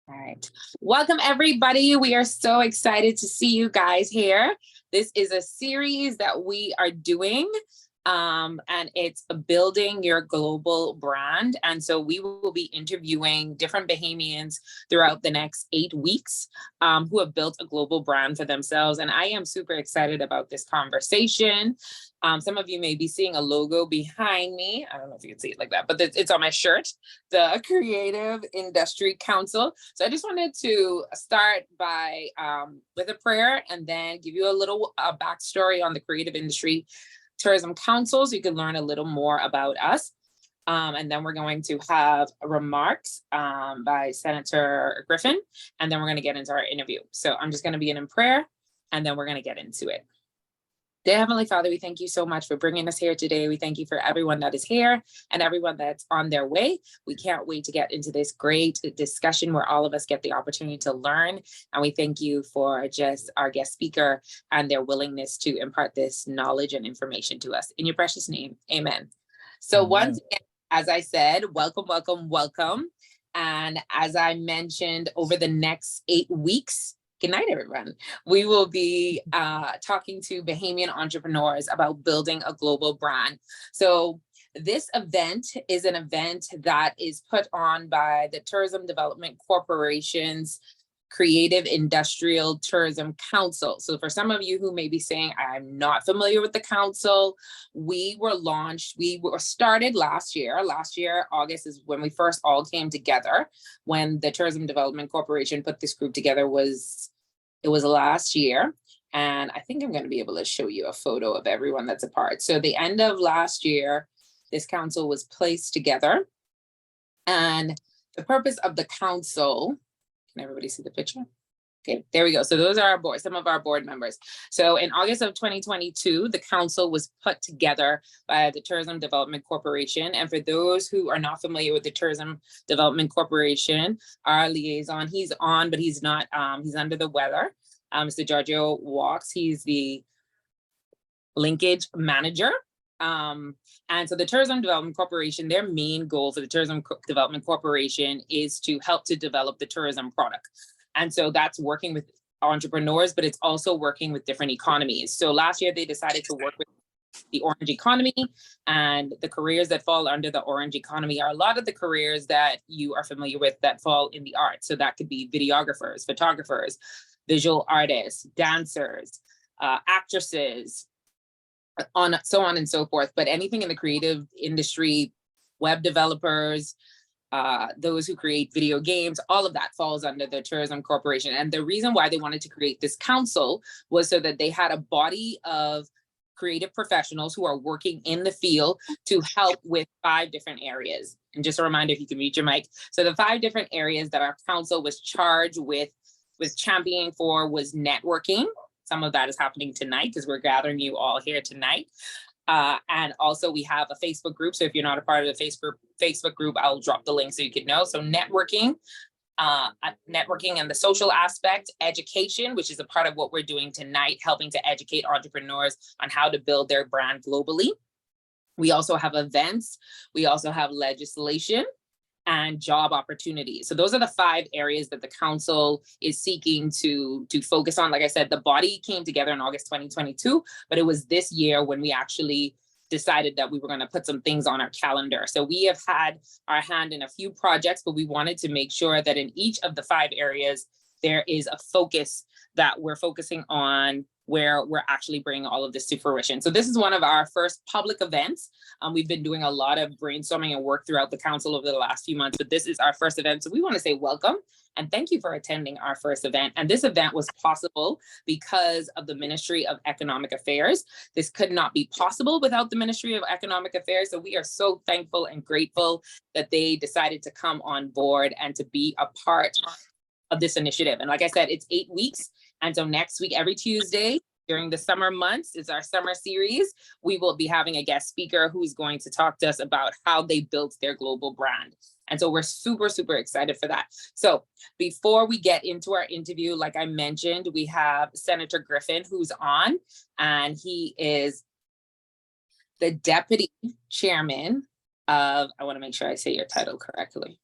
All right. Welcome, everybody. We are so excited to see you guys here. This is a series that we are doing, and it's building your global brand. And so we will be interviewing different Bahamians throughout the next 8 weeks who have built a global brand for themselves. And I am super excited about this conversation. Some of you may be seeing a logo behind me. I don't know if you can see it like that, but it's on my shirt, the Creative Industry Council. So I just wanted to start by with a prayer and then give you a little backstory on the Creative Industry Tourism Council so you can learn a little more about us. And then we're going to have remarks by Senator Griffin, and then we're going to get into our interview. So I'm just going to begin in prayer, and then we're going to get into it. Dear Heavenly Father, we thank you so much for bringing us here today. We thank you for everyone that is here and everyone that's on their way. We can't wait to get into this great discussion where all of us get the opportunity to learn. And we thank you for just our guest speaker and their willingness to impart this knowledge and information to us. In your precious name, amen. So once again, as I said, welcome, welcome, welcome. And as I mentioned, over the next 8 weeks, good night, everyone. We will be talking to Bahamian entrepreneurs about building a global brand. So this event is an event that is put on by the Tourism Development Corporation's Creative Industrial Tourism Council. So for some of you who may be saying, I'm not familiar with the council, we were started last year. Last year, August is when we first all came together. When the Tourism Development Corporation put this group together it was last year. And I think I'm going to be able to show you a photo of everyone that's a part. So the end of last year, this council was placed together. And the purpose of the council, can everybody see the picture? Okay, there we go. So those are some of our board members. So in August of 2022, the council was put together by the Tourism Development Corporation. And for those who are not familiar with the Tourism Development Corporation, our liaison, he's on, but he's not, he's under the weather. Mr. Giorgio Walks, he's the linkage manager. And so the Tourism Development Corporation, their main goal for the Tourism Development Corporation is to help to develop the tourism product. And so that's working with entrepreneurs, but it's also working with different economies. So last year they decided to work with the orange economy, and the careers that fall under the orange economy are a lot of the careers that you are familiar with that fall in the arts. So that could be videographers, photographers, visual artists, dancers, actresses, so on and so forth. But anything in the creative industry, web developers, those who create video games, all of that falls under the Tourism Corporation. And the reason why they wanted to create this council was so that they had a body of creative professionals who are working in the field to help with 5 different areas. And just a reminder, if you can mute your mic. So the 5 different areas that our council was charged with championing for was networking. Some of that is happening tonight because we're gathering you all here tonight. And also we have a Facebook group. So if you're not a part of the Facebook group, I'll drop the link so you can know. So networking and the social aspect, education, which is a part of what we're doing tonight, helping to educate entrepreneurs on how to build their brand globally. We also have events. We also have legislation and job opportunities. So those are the 5 areas that the council is seeking to focus on. Like I said, the body came together in August 2022, but it was this year when we actually decided that we were going to put some things on our calendar. So we have had our hand in a few projects, but we wanted to make sure that in each of the 5 areas, there is a focus that we're focusing on where we're actually bringing all of this to fruition. So this is one of our first public events. We've been doing a lot of brainstorming and work throughout the council over the last few months, but this is our first event. So we want to say welcome and thank you for attending our first event. And this event was possible because of the Ministry of Economic Affairs. This could not be possible without the Ministry of Economic Affairs. So we are so thankful and grateful that they decided to come on board and to be a part of this initiative. And like I said, it's 8 weeks. And so next week, every Tuesday during the summer months is our summer series. We will be having a guest speaker who's going to talk to us about how they built their global brand. And so we're super, super excited for that. So before we get into our interview, like I mentioned, we have Senator Griffin who's on, and he is the deputy chairman of, I want to make sure I say your title correctly.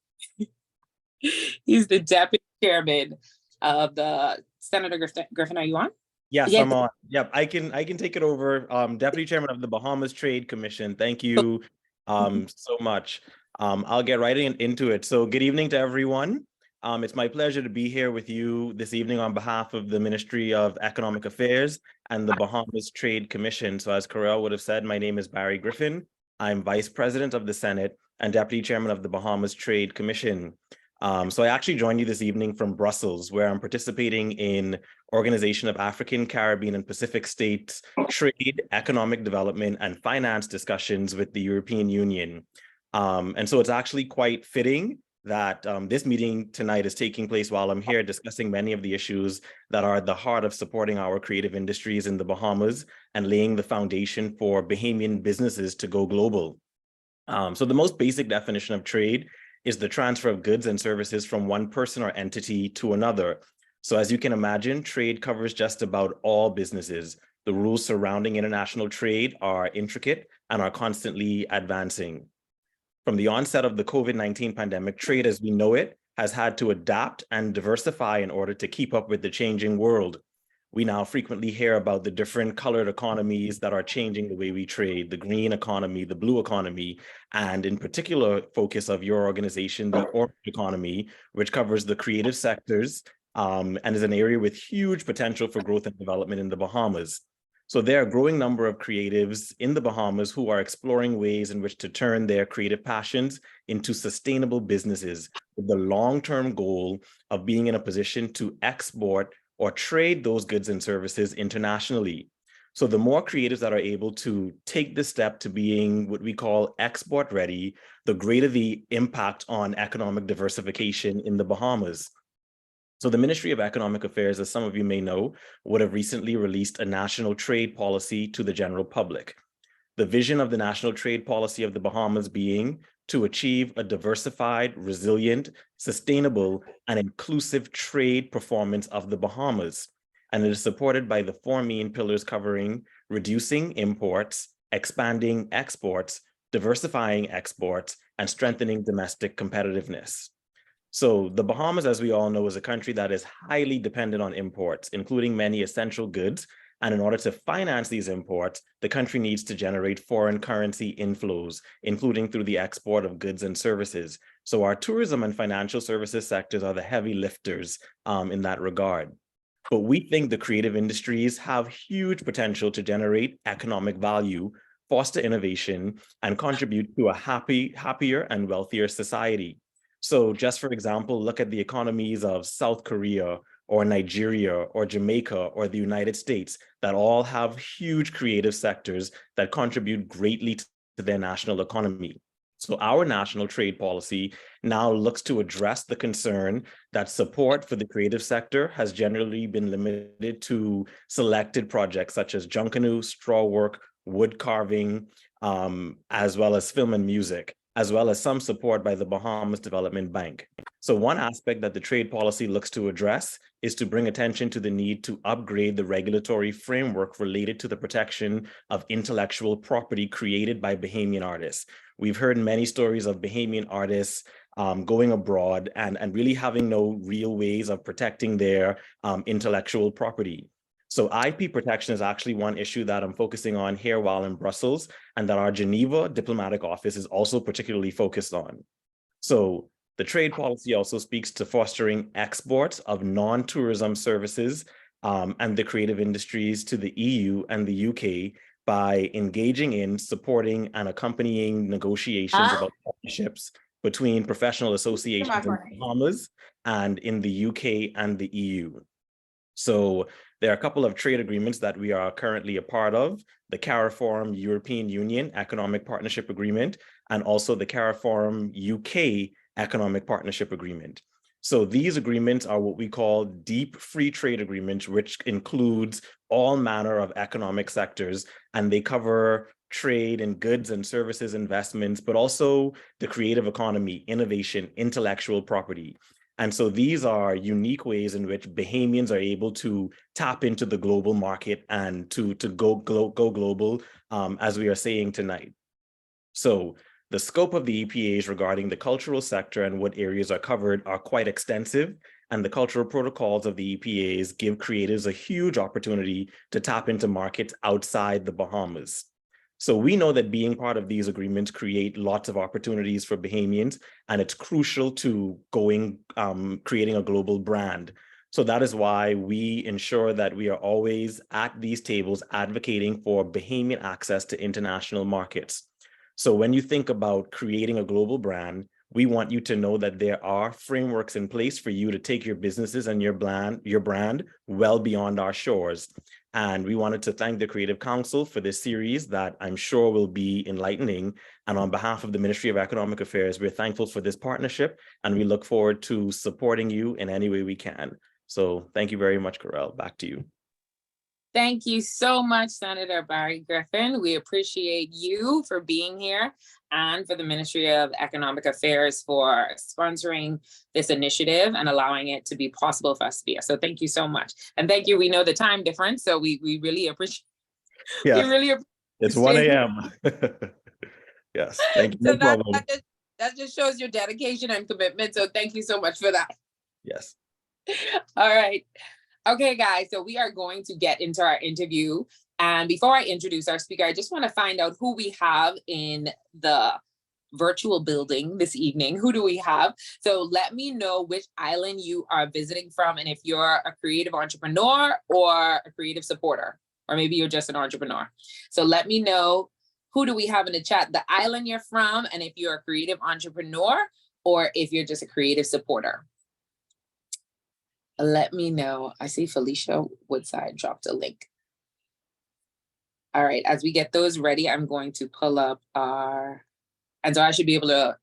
He's the deputy chairman of the Senator Griffin. Are you on? Yes, Yeah. I'm on. Yep, I can take it over. Deputy Chairman of the Bahamas Trade Commission. Thank you so much. I'll get right into it. So good evening to everyone. It's my pleasure to be here with you this evening on behalf of the Ministry of Economic Affairs and the Bahamas Trade Commission. So as Corel would have said, my name is Barry Griffin. I'm Vice President of the Senate and Deputy Chairman of the Bahamas Trade Commission. So I actually joined you this evening from Brussels, where I'm participating in Organization of African, Caribbean, and Pacific States trade, economic development, and finance discussions with the European Union. And so it's actually quite fitting that this meeting tonight is taking place while I'm here discussing many of the issues that are at the heart of supporting our creative industries in the Bahamas and laying the foundation for Bahamian businesses to go global. So the most basic definition of trade is the transfer of goods and services from one person or entity to another. So as you can imagine, trade covers just about all businesses. The rules surrounding international trade are intricate and are constantly advancing. From the onset of the COVID-19 pandemic, trade as we know it has had to adapt and diversify in order to keep up with the changing world. We now frequently hear about the different colored economies that are changing the way we trade, the green economy, the blue economy, and in particular focus of your organization, the orange economy, which covers the creative sectors and is an area with huge potential for growth and development in the Bahamas. So there are a growing number of creatives in the Bahamas who are exploring ways in which to turn their creative passions into sustainable businesses with the long-term goal of being in a position to export or trade those goods and services internationally. So the more creatives that are able to take the step to being what we call export ready, the greater the impact on economic diversification in the Bahamas. So the Ministry of Economic Affairs, as some of you may know, would have recently released a national trade policy to the general public. The vision of the national trade policy of the Bahamas being to achieve a diversified, resilient, sustainable, and inclusive trade performance of the Bahamas. And it is supported by the four main pillars covering reducing imports, expanding exports, diversifying exports, and strengthening domestic competitiveness. So the Bahamas, as we all know, is a country that is highly dependent on imports, including many essential goods. And in order to finance these imports, the country needs to generate foreign currency inflows, including through the export of goods and services. So our tourism and financial services sectors are the heavy lifters in that regard. But we think the creative industries have huge potential to generate economic value, foster innovation, and contribute to a happier and wealthier society. So just for example, look at the economies of South Korea or Nigeria or Jamaica or the United States that all have huge creative sectors that contribute greatly to their national economy. So our national trade policy now looks to address the concern that support for the creative sector has generally been limited to selected projects such as junkanoo, straw work, wood carving, as well as film and music, as well as some support by the Bahamas Development Bank. So one aspect that the trade policy looks to address is to bring attention to the need to upgrade the regulatory framework related to the protection of intellectual property created by Bahamian artists. We've heard many stories of Bahamian artists going abroad and really having no real ways of protecting their intellectual property. So IP protection is actually one issue that I'm focusing on here while in Brussels, and that our Geneva diplomatic office is also particularly focused on. So the trade policy also speaks to fostering exports of non-tourism services and the creative industries to the EU and the UK by engaging in, supporting, and accompanying negotiations about partnerships between professional associations in the Bahamas and in the UK and the EU. So there are a couple of trade agreements that we are currently a part of, the CARIFORUM European Union Economic Partnership Agreement, and also the CARIFORUM UK Economic Partnership Agreement. So these agreements are what we call deep free trade agreements, which includes all manner of economic sectors, and they cover trade in goods and services investments, but also the creative economy, innovation, intellectual property. And so these are unique ways in which Bahamians are able to tap into the global market and to go global, as we are saying tonight. So the scope of the EPAs regarding the cultural sector and what areas are covered are quite extensive. and the cultural protocols of the EPAs give creatives a huge opportunity to tap into markets outside the Bahamas. So we know that being part of these agreements create lots of opportunities for Bahamians, and it's crucial to creating a global brand. So that is why we ensure that we are always at these tables advocating for Bahamian access to international markets. So when you think about creating a global brand, we want you to know that there are frameworks in place for you to take your businesses and your brand well beyond our shores. And we wanted to thank the Creative Council for this series that I'm sure will be enlightening. And on behalf of the Ministry of Economic Affairs, we're thankful for this partnership, and we look forward to supporting you in any way we can. So thank you very much, Karel. Back to you. Thank you so much, Senator Barry Griffin. We appreciate you for being here and for the Ministry of Economic Affairs for sponsoring this initiative and allowing it to be possible for us to be here. So thank you so much. And thank you. We know the time difference, so we really appreciate it. Yeah, we really appreciate it's 1 a.m. Yes, thank you. So No problem. that just shows your dedication and commitment. So thank you so much for that. Yes. All right. Okay, guys, so we are going to get into our interview. And before I introduce our speaker, I just want to find out who we have in the virtual building this evening. Who do we have? So let me know which island you are visiting from, and if you're a creative entrepreneur or a creative supporter, or maybe you're just an entrepreneur. So let me know, who do we have in the chat, the island you're from, and if you're a creative entrepreneur or if you're just a creative supporter. Let me know. I see Felicia Woodside dropped a link. All right, as we get those ready, I'm going to pull up and so I should be able to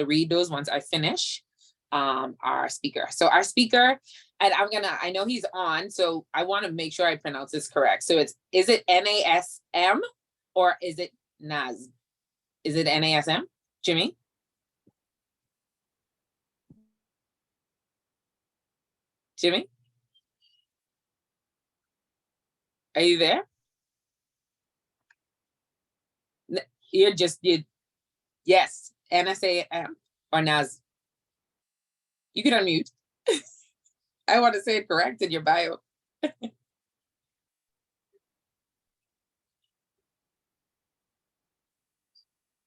read those once I finish our speaker. So our speaker, and I know he's on, so I want to make sure I pronounce this correct. So is it NASM or is it NAS? Is it NASM, Jimmy? Jimmy? Are you there? Yes, NSAM or NAS. You can unmute. I want to say it correct in your bio.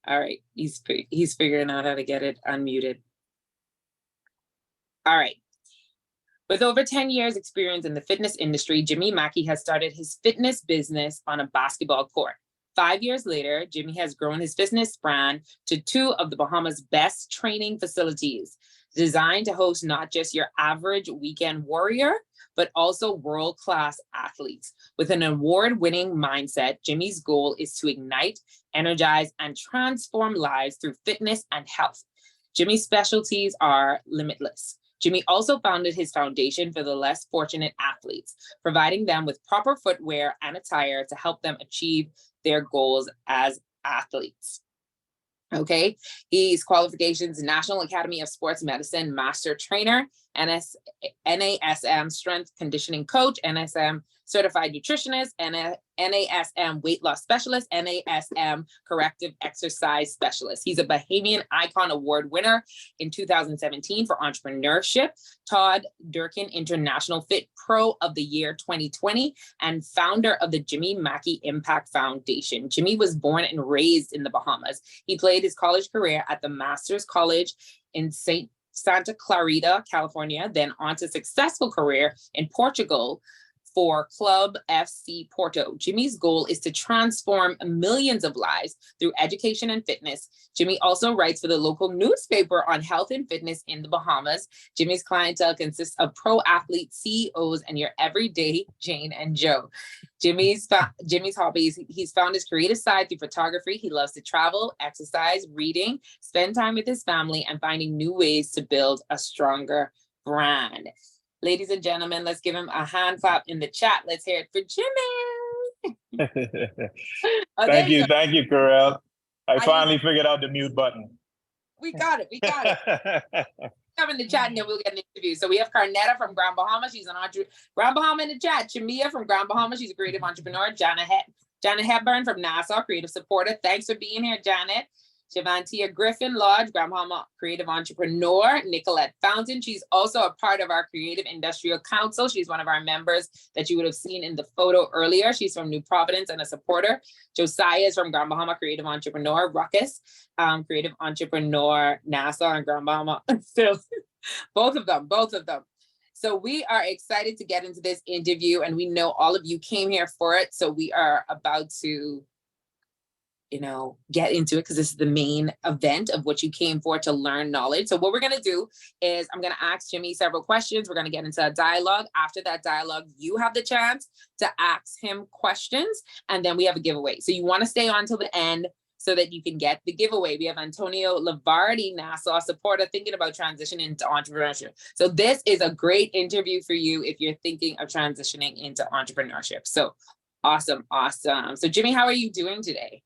All right, he's figuring out how to get it unmuted. All right. With over 10 years experience in the fitness industry, Jimmy Mackey has started his fitness business on a basketball court. 5 years later, Jimmy has grown his fitness brand to 2 of the Bahamas' best training facilities, designed to host not just your average weekend warrior, but also world-class athletes. With an award-winning mindset, Jimmy's goal is to ignite, energize, and transform lives through fitness and health. Jimmy's specialties are limitless. Jimmy also founded his foundation for the less fortunate athletes, providing them with proper footwear and attire to help them achieve their goals as athletes. Okay, he's qualifications, National Academy of Sports Medicine Master Trainer, NASM Strength Conditioning Coach, NASM Certified Nutritionist, NASM Weight Loss Specialist, NASM Corrective Exercise Specialist. He's a Bahamian Icon Award winner in 2017 for entrepreneurship, Todd Durkin International Fit Pro of the Year 2020, and founder of the Jimmy Mackey Impact Foundation. Jimmy was born and raised in the Bahamas. He played his college career at the Masters College in Santa Clarita, California, then on to successful career in Portugal for Club FC Porto. Jimmy's goal is to transform millions of lives through education and fitness. Jimmy also writes for the local newspaper on health and fitness in the Bahamas. Jimmy's clientele consists of pro athletes, CEOs, and your everyday Jane and Joe. Jimmy's hobbies, he's found his creative side through photography. He loves to travel, exercise, reading, spend time with his family, and finding new ways to build a stronger brand. Ladies and gentlemen, let's give him a hand clap in the chat. Let's hear it for Jimmy. Thank you, Karel. I finally figured out the mute button. We got it. Come in the chat and then we'll get an interview. So we have Carnetta from Grand Bahama. She's an entrepreneur. Grand Bahama in the chat. Chamia from Grand Bahama. She's a creative entrepreneur. Janet Hepburn from Nassau, creative supporter. Thanks for being here, Janet. Javantia Griffin Lodge, Grand Bahama creative entrepreneur. Nicolette Fountain, she's also a part of our Creative Industrial Council. She's one of our members that you would have seen in the photo earlier. She's from New Providence and a supporter. Josiah is from Grand Bahama creative entrepreneur. Ruckus, creative entrepreneur, NASA and Grand Bahama. So both of them. So we are excited to get into this interview, and we know all of you came here for it. So we are about to get into it because this is the main event of what you came for, to learn knowledge. So what we're going to do is I'm going to ask Jimmy several questions. We're going to get into a dialogue. After that dialogue, you have the chance to ask him questions, and then we have a giveaway. So you want to stay on till the end so that you can get the giveaway. We have Antonio Lavardi, Nassau supporter, thinking about transitioning into entrepreneurship. So this is a great interview for you if you're thinking of transitioning into entrepreneurship. So awesome. So Jimmy, how are you doing today?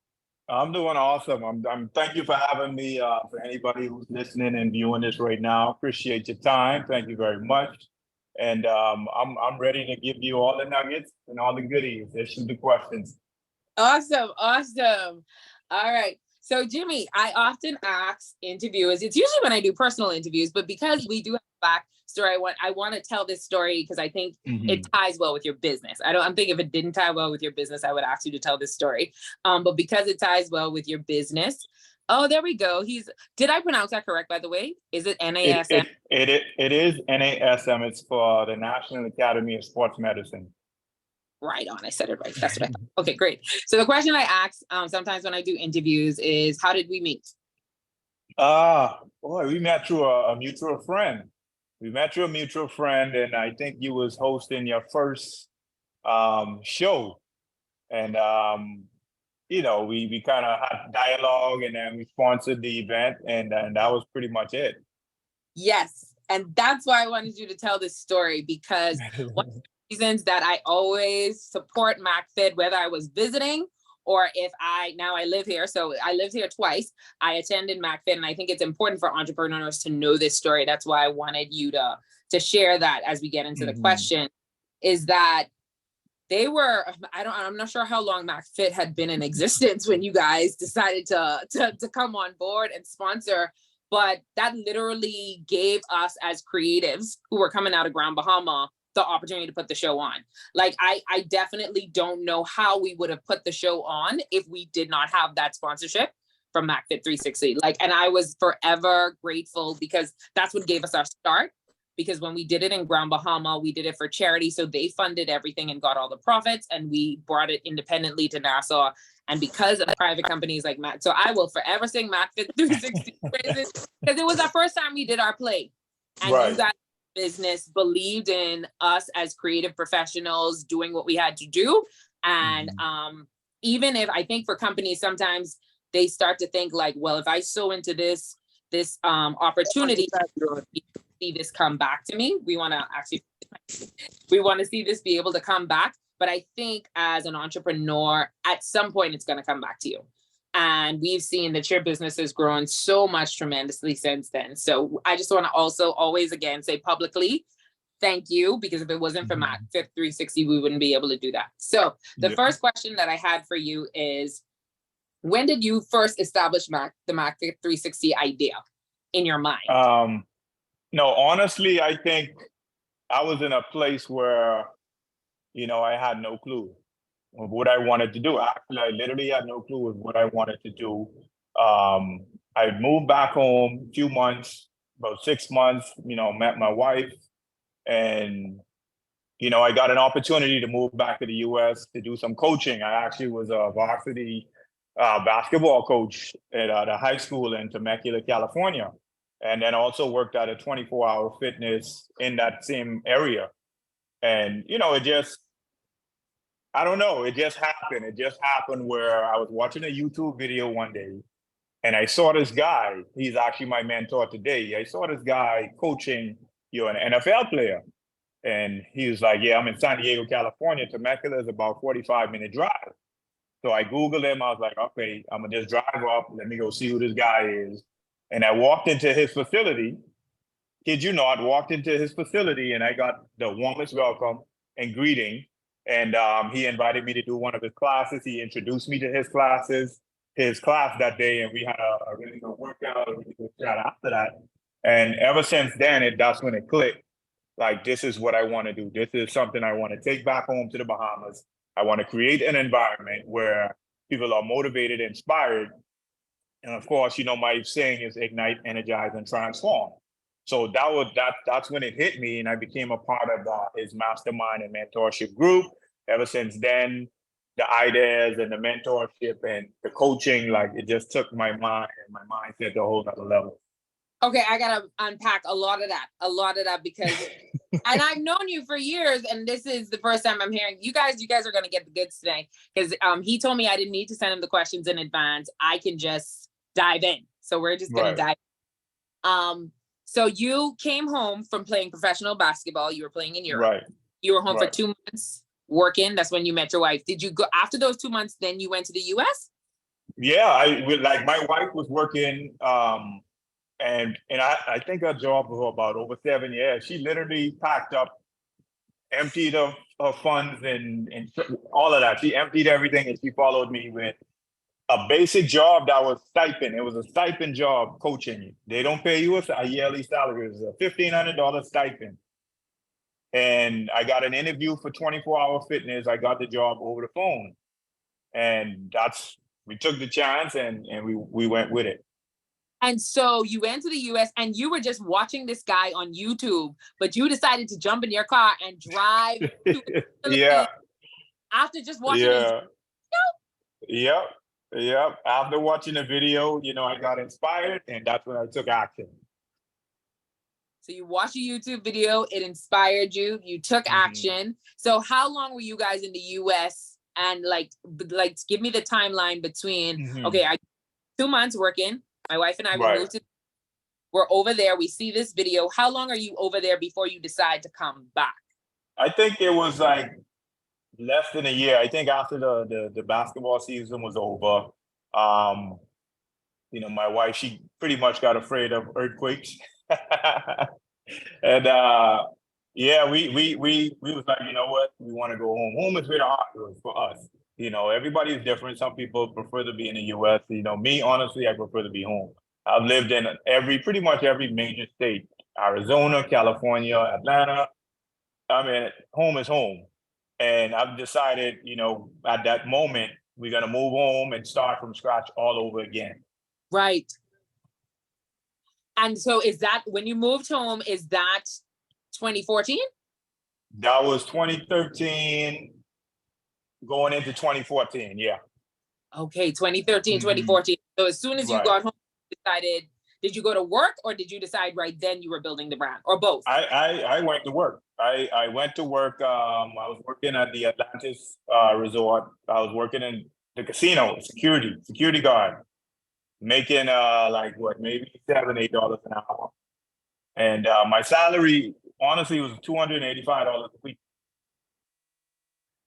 I'm doing awesome. I'm thank you for having me. For anybody who's listening and viewing this right now, appreciate your time. Thank you very much. And I'm ready to give you all the nuggets and all the goodies. Issue the questions. Awesome. All right. So Jimmy, I often ask interviewers, it's usually when I do personal interviews, but because we do have a backstory, I want to tell this story because I think it ties well with your business. I'm thinking if it didn't tie well with your business, I would ask you to tell this story. But because it ties well with your business. Oh, there we go. Did I pronounce that correct, by the way? Is it NASM? It is NASM. It's for the National Academy of Sports Medicine. Right on. I said it right. That's what I thought. Okay, great. So the question I ask sometimes when I do interviews is, how did we meet? Boy, we met through a mutual friend. And I think you was hosting your first show. And we kind of had dialogue, and then we sponsored the event, and that was pretty much it. Yes. And that's why I wanted you to tell this story, because one of the reasons that I always support MacFit, whether I was visiting or if now I live here. So I lived here twice. I attended MacFit, and I think it's important for entrepreneurs to know this story. That's why I wanted you to share that as we get into the question, is that I'm not sure how long MacFit had been in existence when you guys decided to come on board and sponsor, but that literally gave us as creatives who were coming out of Grand Bahama the opportunity to put the show on. Like, I definitely don't know how we would have put the show on if we did not have that sponsorship from MacFit 360. And I was forever grateful, because that's what gave us our start. Because when we did it in Grand Bahama, we did it for charity. So they funded everything and got all the profits, and we brought it independently to Nassau. And because of private companies like Mac, so I will forever sing MacFit 360 praises, because it was our first time we did our play. And you guys business believed in us as creative professionals doing what we had to do. And even if I think for companies, sometimes they start to think like, well, if I sow into this opportunity, see this come back to me. We want to see this be able to come back. But I think as an entrepreneur, at some point, it's going to come back to you. And we've seen that your business has grown so much tremendously since then. So I just want to also always, again, say publicly, thank you, because if it wasn't for MacFit 360, we wouldn't be able to do that. So the first question that I had for you is, when did you first establish the MacFit 360 idea in your mind? No, honestly, I think I was in a place where, I had no clue of what I wanted to do. Actually, I literally had no clue of what I wanted to do. I moved back home a few months, about 6 months, met my wife, and, I got an opportunity to move back to the US to do some coaching. I actually was a varsity basketball coach at a high school in Temecula, California. And then also worked at a 24-hour fitness in that same area. And, I don't know, it just happened. It just happened where I was watching a YouTube video one day, and I saw this guy. He's actually my mentor today. I saw this guy coaching, an NFL player. And he was like, yeah, I'm in San Diego, California. Temecula is about 45-minute drive. So I Googled him. I was like, okay, I'm going to just drive up. Let me go see who this guy is. And I walked into his facility. Kid you not, walked into his facility, and I got the warmest welcome and greeting. And he invited me to do one of his classes. He introduced me to his classes. his class that day, and we had a really good workout, a really good chat after that. And ever since then, that's when it clicked. Like, this is what I want to do. This is something I want to take back home to the Bahamas. I want to create an environment where people are motivated, inspired. And of course, my saying is ignite, energize, and transform. So that's when it hit me, and I became a part of his mastermind and mentorship group. Ever since then, the ideas and the mentorship and the coaching, like, it just took my mind and my mindset to a whole nother level. Okay, I gotta unpack a lot of that because, and I've known you for years, and this is the first time I'm hearing you guys. You guys are gonna get the goods today because he told me I didn't need to send him the questions in advance. I can just dive in. So we're just gonna dive. So you came home from playing professional basketball. You were playing in Europe. Right. You were home for 2 months working. That's when you met your wife. Did you go after those 2 months? Then you went to the U.S. Yeah, my wife was working, and I think her job was about over 7 years. She literally packed up, emptied her funds and all of that. She emptied everything, and she followed me with a basic job that was stipend. It was a stipend job coaching. They don't pay you a yearly salary. It was a $1,500 stipend. And I got an interview for 24-hour fitness. I got the job over the phone. And we took the chance and we went with it. And so you went to the US and you were just watching this guy on YouTube, but you decided to jump in your car and drive to the Yeah. after just watching his video. Yep. After watching the video, I got inspired, and that's when I took action. So you watched a YouTube video, it inspired you, you took action. So how long were you guys in the US? And like give me the timeline between, okay, 2 months working, my wife and I we're over there, we see this video. How long are you over there before you decide to come back? I think it was like less than a year. I think after the basketball season was over, my wife, she pretty much got afraid of earthquakes. And we was like, you know what, we want to go home. Home is where the heart is for us. Everybody's different. Some people prefer to be in the US. Me, honestly, I prefer to be home. I've lived in pretty much every major state: Arizona, California, Atlanta. I mean, home is home. And I've decided, at that moment, we're going to move home and start from scratch all over again. Right. And so is that when you moved home, is that 2014? That was 2013 going into 2014. Yeah. Okay. 2013, 2014. So as soon as you got home, you decided, did you go to work or did you decide right then you were building the brand, or both? I went to work. I went to work. I was working at the Atlantis resort. I was working in the casino, security guard, making maybe $7-8 an hour. And my salary, honestly, was $285 a week.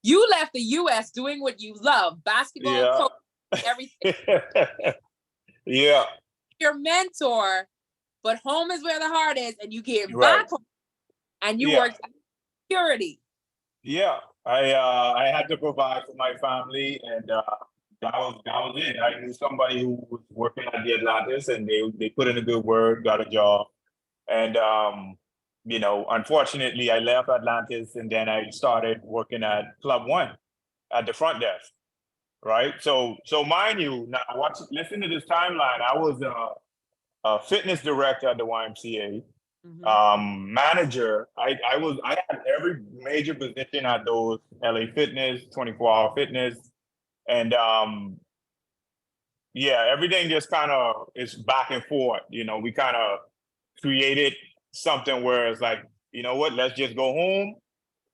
You left the US doing what you love, basketball, coach, everything. Yeah. Your mentor, but home is where the heart is, and you came back home and you worked at security. Yeah, I had to provide for my family, and that was it. I knew somebody who was working at the Atlantis, and they put in a good word, got a job, and unfortunately, I left Atlantis, and then I started working at Club One at the front desk. Right. So mind you, now listen to this timeline. I was a fitness director at the YMCA, manager. I had every major position at those: LA Fitness, 24-hour fitness. And everything just kind of is back and forth. We kind of created something where it's like, you know what, let's just go home,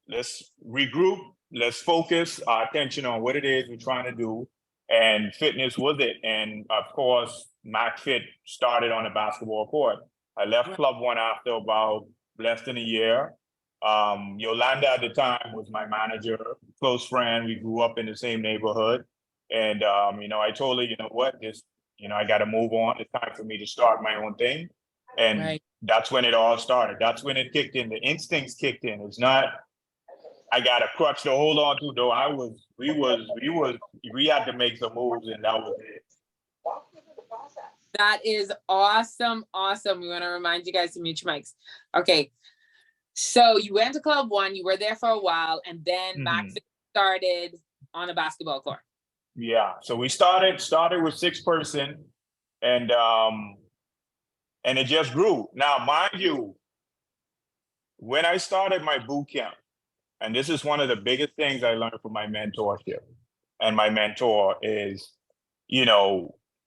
let's regroup, let's focus our attention on what it is we're trying to do. And fitness was it. And of course, MacFit started on the basketball court. I left Club One after about less than a year. Yolanda at the time was my manager, close friend. We grew up in the same neighborhood. And, I told her, you know what, I got to move on. It's time for me to start my own thing. And that's when it all started. That's when it kicked in. The instincts kicked in. It's not, I got a crutch to hold on to, though. We had to make some moves, and that was it. That is awesome. Awesome. We want to remind you guys to mute your mics. Okay. So you went to Club One, you were there for a while, and then Max started on a basketball court. Yeah. So we started with 6-person, and it just grew. Now, mind you, when I started my boot camp, and this is one of the biggest things I learned from my mentorship, and my mentor is,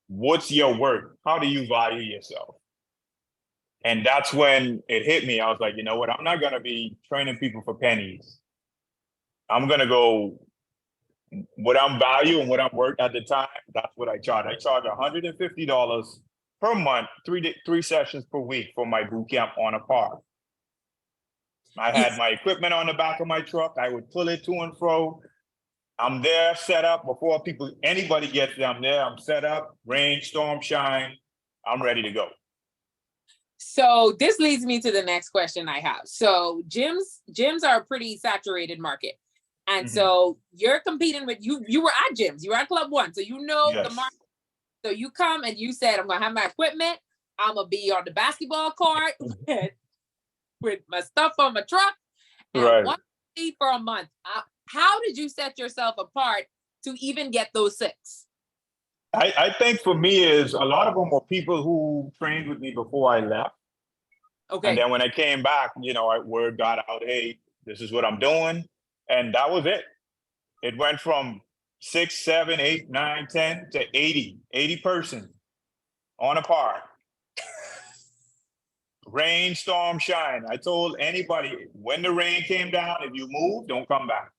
what's your worth? How do you value yourself? And that's when it hit me. I was like, you know what? I'm not going to be training people for pennies. I'm going to go what I'm value and what I'm worth at the time. That's what I charge. I charge $150 per month, three sessions per week for my boot camp on a park. I had my equipment on the back of my truck. I would pull it to and fro. I'm there set up before anybody gets there. I'm there. I'm set up, rain, storm, shine. I'm ready to go. So this leads me to the next question I have. So gyms are a pretty saturated market. And so you're competing with, you were at gyms, you were at Club One. So you know the market. So you come and you said, I'm going to have my equipment. I'm going to be on the basketball court with my stuff on my truck. And one fee for a month. How did you set yourself apart to even get those 6? I think for me is a lot of them were people who trained with me before I left. Okay. And then when I came back, word got out, hey, this is what I'm doing. And that was it. It went from 6, 7, 8, 9, 10 to 80 person on a park. Rain, storm, shine. I told anybody when the rain came down, if you move, don't come back.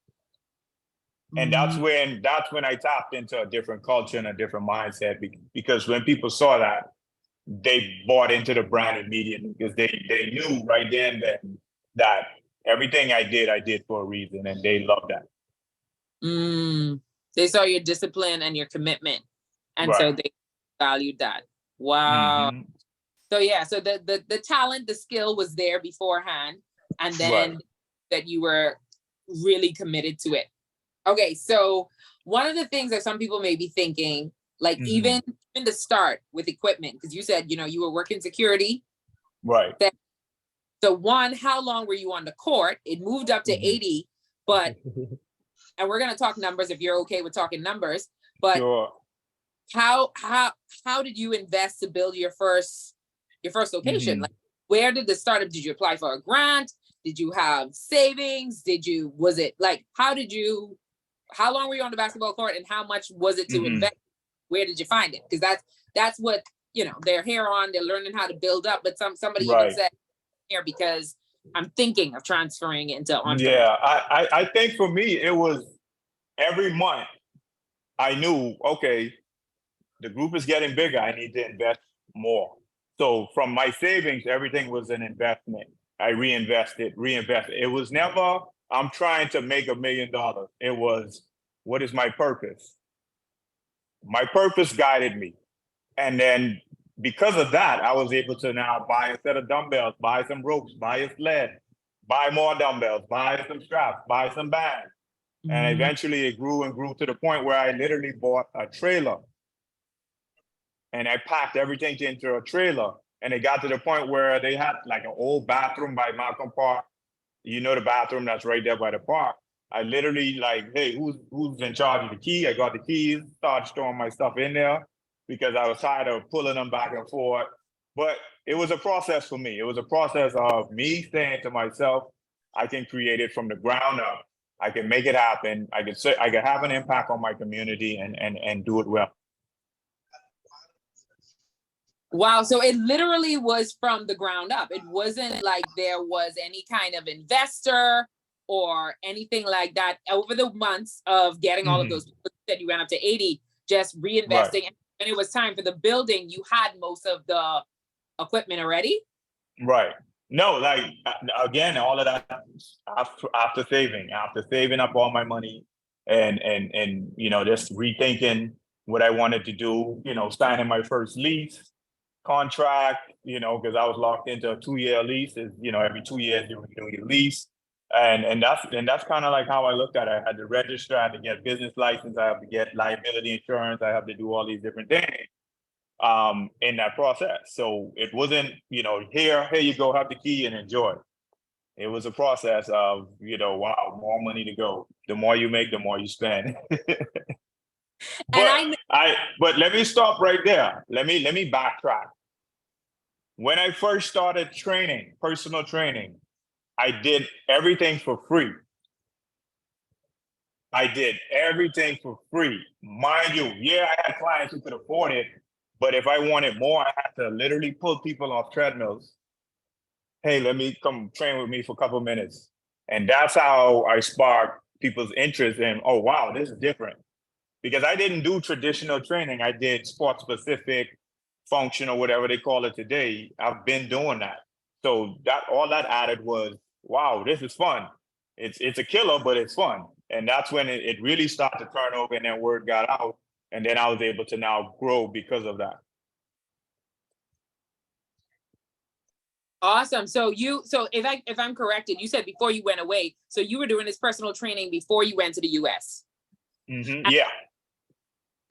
And that's when I tapped into a different culture and a different mindset, because when people saw that, they bought into the brand immediately, because they knew right then that everything I did for a reason, and they loved that. They saw your discipline and your commitment, and so they valued that. Wow. So yeah, so the talent, the skill was there beforehand, and then that you were really committed to it. Okay, so one of the things that some people may be thinking, like even in the start with equipment, because you said, you were working security. Right. So one, how long were you on the court? It moved up to 80, but, and we're going to talk numbers if you're okay with talking numbers, but sure. How did you invest to build your first location? Like, where did this start? Did you apply for a grant? Did you have savings? How long were you on the basketball court, and how much was it to invest? Where did you find it? Because that's what, they're here on, they're learning how to build up, but somebody even said here, because I'm thinking of transferring it into entrepreneurship. Yeah, I think for me, it was every month I knew, okay, the group is getting bigger. I need to invest more. So from my savings, everything was an investment. I reinvested. It was never, I'm trying to make $1 million. It was, what is my purpose? My purpose guided me. And then because of that, I was able to now buy a set of dumbbells, buy some ropes, buy a sled, buy more dumbbells, buy some straps, buy some bands. And eventually it grew and grew to the point where I literally bought a trailer. And I packed everything into a trailer. And it got to the point where they had like an old bathroom by Malcolm Park. The bathroom that's right there by the park. I literally like, hey, who's in charge of the key? I got the keys, started storing my stuff in there because I was tired of pulling them back and forth. But it was a process for me. It was a process of me saying to myself, I can create it from the ground up. I can make it happen. I can have an impact on my community and do it well. Wow. So it literally was from the ground up. It wasn't like there was any kind of investor or anything like that over the months of getting all of those people that you went up to 80, just reinvesting. Right. And when it was time for the building, you had most of the equipment already? Right. No, like, again, all of that after saving up all my money and just rethinking what I wanted to do, signing my first lease contract, because I was locked into a 2-year lease. Every 2 years you renew your lease. And that's kind of like how I looked at it. I had to register, I had to get business license, I have to get liability insurance, I have to do all these different things. in that process. So it wasn't, here you go, have the key and enjoy. It was a process of, wow, more money to go. The more you make, the more you spend. But let me stop right there. Let me backtrack. When I first started training, personal training, I did everything for free. I did everything for free. Mind you, yeah, I had clients who could afford it, but if I wanted more, I had to literally pull people off treadmills. Hey, let me come train with me for a couple of minutes. And that's how I sparked people's interest in, oh, wow, this is different. Because I didn't do traditional training. I did sport specific, function, or whatever they call it today. I've been doing that. So that all that added was, wow, this is fun. It's a killer, but it's fun. And that's when it really started to turn over, and then word got out. And then I was able to now grow because of that. Awesome. So if I'm corrected, you said before you went away, so you were doing this personal training before you went to the US. Yeah.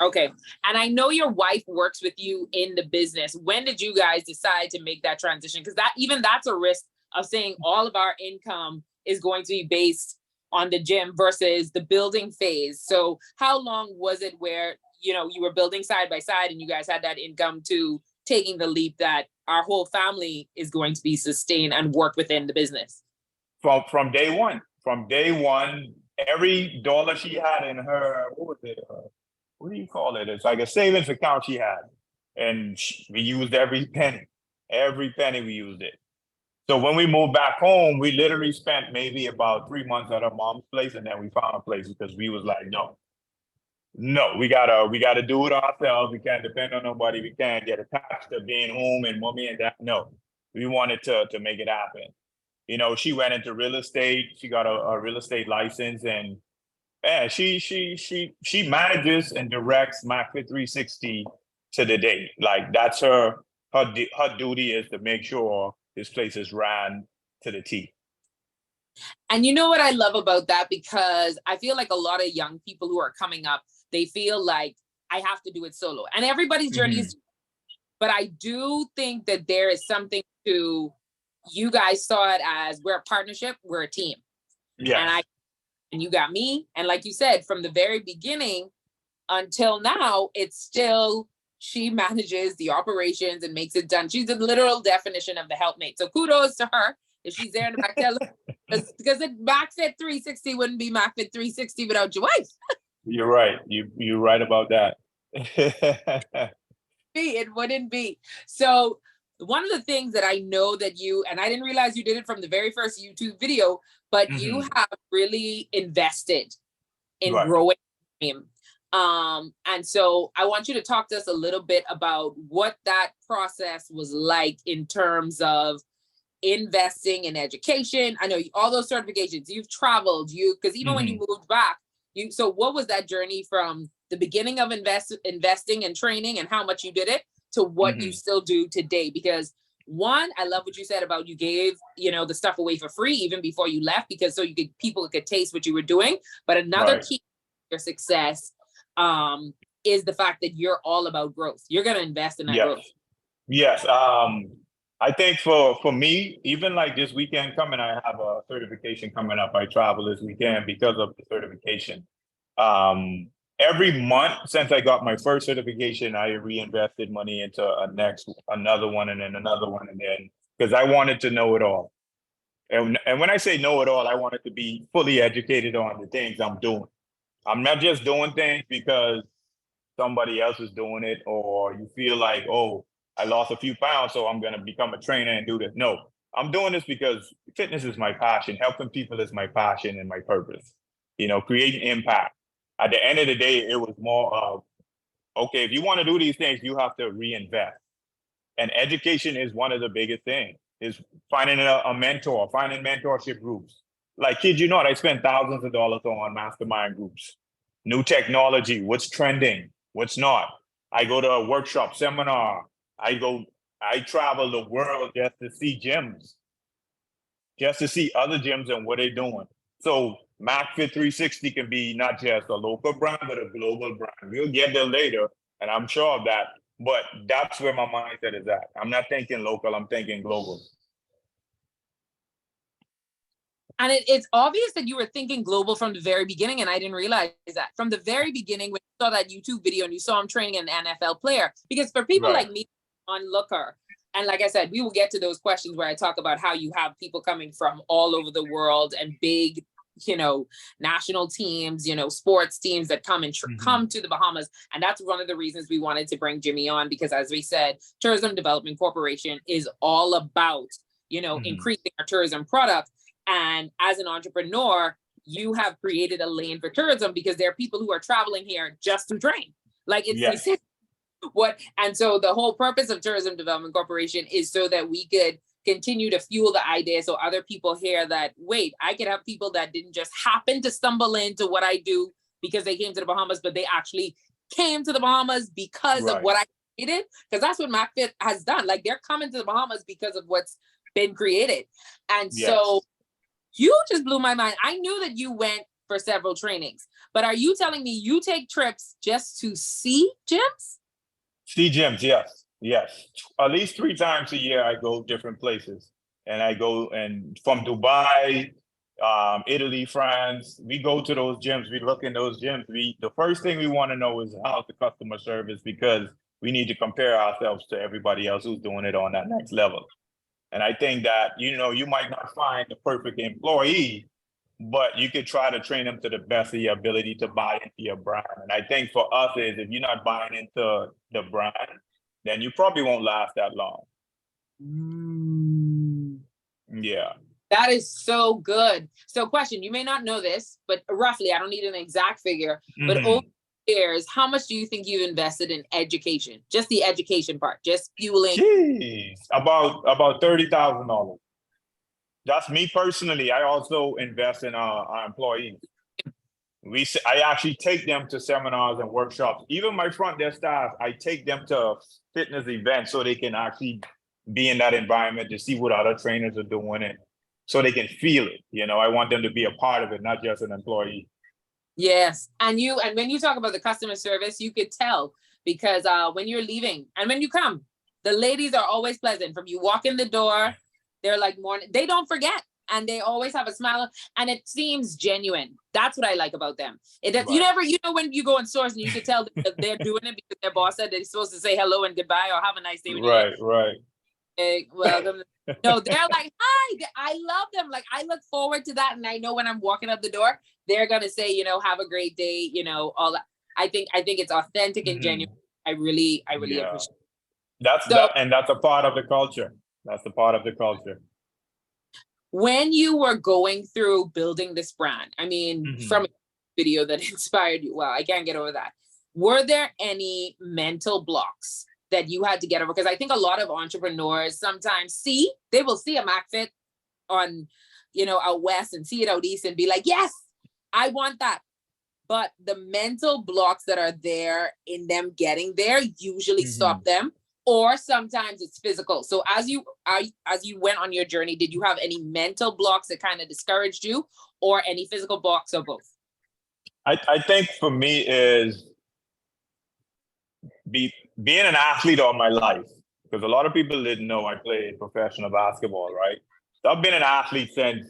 Okay. And I know your wife works with you in the business. When did you guys decide to make that transition? Because that's a risk of saying all of our income is going to be based on the gym versus the building phase. So how long was it where, you were building side by side and you guys had that income to taking the leap that our whole family is going to be sustained and work within the business? From day one. From day one, every dollar she had in her, what was it? What do you call it? It's like a savings account she had. And we used every penny. Every penny we used it. So when we moved back home, we literally spent maybe about 3 months at our mom's place, and then we found a place because we was like, no, we gotta do it ourselves. We can't depend on nobody. We can't get attached to being home and mommy and dad. No, we wanted to make it happen. She went into real estate. She got a real estate license, and she manages and directs Mackey 360 to the day. Like that's her duty is to make sure this place is ran to the T. And you know what I love about that? Because I feel like a lot of young people who are coming up, they feel like I have to do it solo. And everybody's journey is, but I do think that there is something to, you guys saw it as we're a partnership, we're a team. Yeah. And you got me. And like you said, from the very beginning until now, it's still, she manages the operations and makes it done. She's the literal definition of the helpmate. So kudos to her. If she's there in the back, because the MackFit 360 wouldn't be MackFit 360 without your wife. You're right. You're right about that. It wouldn't be. So one of the things that I know that you, and I didn't realize you did it from the very first YouTube video, but you have really invested in growing the team. And so I want you to talk to us a little bit about what that process was like in terms of investing in education. I know all those certifications, you've traveled, because even when you moved back, so what was that journey from the beginning of investing and training and how much you did it to what you still do today? Because one, I love what you said about you gave, the stuff away for free even before you left, because so people could taste what you were doing. But another key to your success is the fact that you're all about growth. You're going to invest in that growth. Yes. I think for me, even like this weekend coming, I have a certification coming up. I travel this weekend because of the certification. Every month since I got my first certification, I reinvested money into another one, and then another one, and then because I wanted to know it all. And when I say know it all, I wanted to be fully educated on the things I'm doing. I'm not just doing things because somebody else is doing it, or you feel like, oh, I lost a few pounds, so I'm going to become a trainer and do this. No, I'm doing this because fitness is my passion. Helping people is my passion and my purpose. Creating impact. At the end of the day, it was more of, okay, if you want to do these things, you have to reinvest. And education is one of the biggest things, is finding a mentor, finding mentorship groups. Like, kid you not, I spend thousands of dollars on mastermind groups. New technology, what's trending, what's not. I go to a workshop, seminar. I travel the world just to see gyms, just to see other gyms and what they're doing. So MackFit 360 can be not just a local brand, but a global brand. We'll get there later, and I'm sure of that. But that's where my mindset is at. I'm not thinking local, I'm thinking global. And it's obvious that you were thinking global from the very beginning, and I didn't realize that. From the very beginning, when you saw that YouTube video and you saw him training an NFL player, because for people like me, onlooker, and like I said, we will get to those questions where I talk about how you have people coming from all over the world and big, national teams, sports teams that come and come to the Bahamas. And that's one of the reasons we wanted to bring Jimmy on, because as we said, Tourism Development Corporation is all about, increasing our tourism product. And as an entrepreneur, you have created a lane for tourism because there are people who are traveling here just to train. Like it's and so the whole purpose of Tourism Development Corporation is so that we could continue to fuel the idea, so other people hear that, wait, I could have people that didn't just happen to stumble into what I do because they came to the Bahamas, but they actually came to the Bahamas because of what I created. Because that's what MacFit has done. Like, they're coming to the Bahamas because of what's been created. And so you just blew my mind. I knew that you went for several trainings, but are you telling me you take trips just to see gyms? See gyms, yes. At least 3 times a year, I go different places. And I go from Dubai, Italy, France. We go to those gyms. We look in those gyms. The first thing we want to know is how's the customer service, because we need to compare ourselves to everybody else who's doing it on that next level. And I think that, you might not find the perfect employee, but you could try to train them to the best of your ability to buy into your brand. And I think for us is, if you're not buying into the brand, then you probably won't last that long. Yeah. That is so good. So question, you may not know this, but roughly, I don't need an exact figure, but over the years, how much do you think you've invested in education? Just the education part, just fueling. Jeez, about $30,000. That's me personally. I also invest in our employees. I actually take them to seminars and workshops. Even my front desk staff, I take them to fitness events so they can actually be in that environment to see what other trainers are doing, and so they can feel it. I want them to be a part of it, not just an employee. Yes. And when you talk about the customer service, you could tell, because when you're leaving and when you come, the ladies are always pleasant. From you walk in the door, they're like morning, they don't forget. And they always have a smile, and it seems genuine. That's what I like about them. It does, when you go in stores and you can tell that they're doing it because their boss said they're supposed to say hello and goodbye or have a nice day. Right. Hey, welcome. No, they're like, hi. I love them. Like, I look forward to that, and I know when I'm walking up the door, they're gonna say, have a great day. All that. I think it's authentic and genuine. I really appreciate it. That's a part of the culture. That's a part of the culture. When you were going through building this brand, I mean, from a video that inspired you, wow, I can't get over that. Were there any mental blocks that you had to get over? Because I think a lot of entrepreneurs sometimes they will see a MacFit on, out west and see it out east and be like, yes, I want that. But the mental blocks that are there in them getting there usually stop them. Or sometimes it's physical. So as you went on your journey, did you have any mental blocks that kind of discouraged you, or any physical blocks, or both? I think for me is being an athlete all my life, because a lot of people didn't know I played professional basketball, right? So I've been an athlete since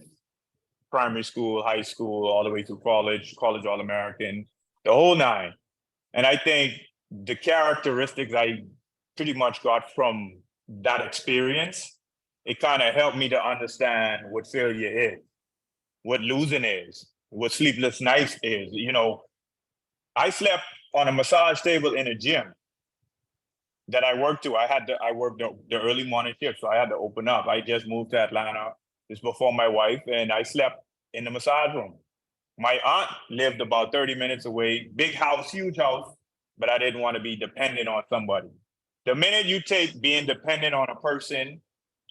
primary school, high school, all the way through college All-American, the whole nine. And I think the characteristics I pretty much got from that experience, it kind of helped me to understand what failure is, what losing is, what sleepless nights is. I slept on a massage table in a gym that I worked to. I worked the early morning shift, so I had to open up. I just moved to Atlanta just before my wife, and I slept in the massage room. My aunt lived about 30 minutes away, big house, huge house, but I didn't want to be dependent on somebody. The minute you take being dependent on a person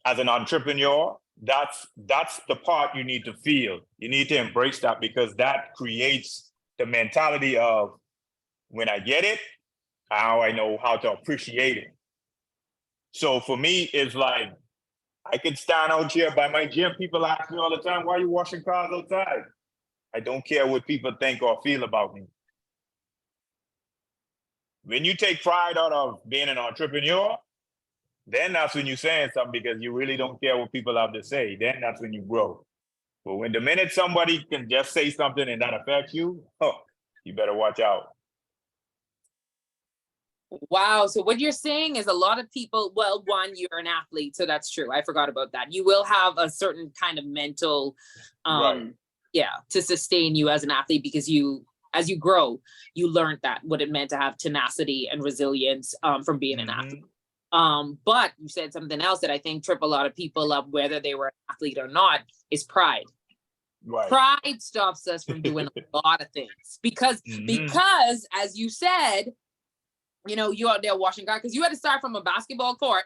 as an entrepreneur, that's the part you need to feel. You need to embrace that, because that creates the mentality of, when I get it, how I know how to appreciate it. So for me, it's like, I could stand out here by my gym. People ask me all the time, why are you washing cars outside? I don't care what people think or feel about me. When you take pride out of being an entrepreneur, then that's when you're saying something because you really don't care what people have to say. Then that's when you grow. But when the minute somebody can just say something and that affects you, oh, you better watch out. Wow. So what you're saying is a lot of people, well, one, you're an athlete, so that's true. I forgot about that. You will have a certain kind of mental, Right. to sustain you as an athlete, because as you grow, you learned that what it meant to have tenacity and resilience from being an athlete. But you said something else that I think trip a lot of people up, whether they were an athlete or not, is pride. Right. Pride stops us from doing a lot of things because as you said, you know, you're out there washing cars because you had to start from a basketball court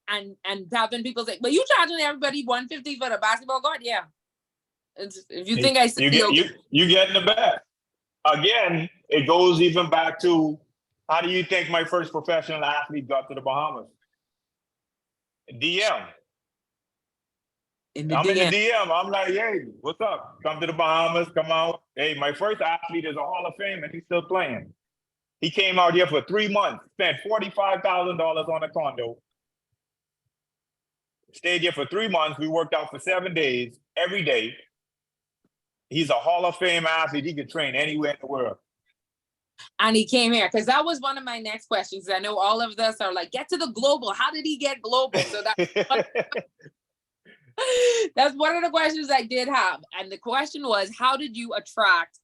and having people say, well, you charging everybody $150 for the basketball court? Yeah. If you think I said you get in the bag. Again, it goes even back to, how do you think my first professional athlete got to the Bahamas? DM. in I'm in the DM. I'm like, hey, what's up? Come to the Bahamas, come out. Hey, my first athlete is a Hall of Fame and he's still playing. He came out here for 3 months, spent $45,000 on a condo. Stayed here for 3 months. We worked out for 7 days, every day. He's a Hall of Fame athlete. He could train anywhere in the world. And he came here because that was one of my next questions. I know all of us are like, get to the global. How did he get global? So that's one of the questions I did have. And the question was, how did you attract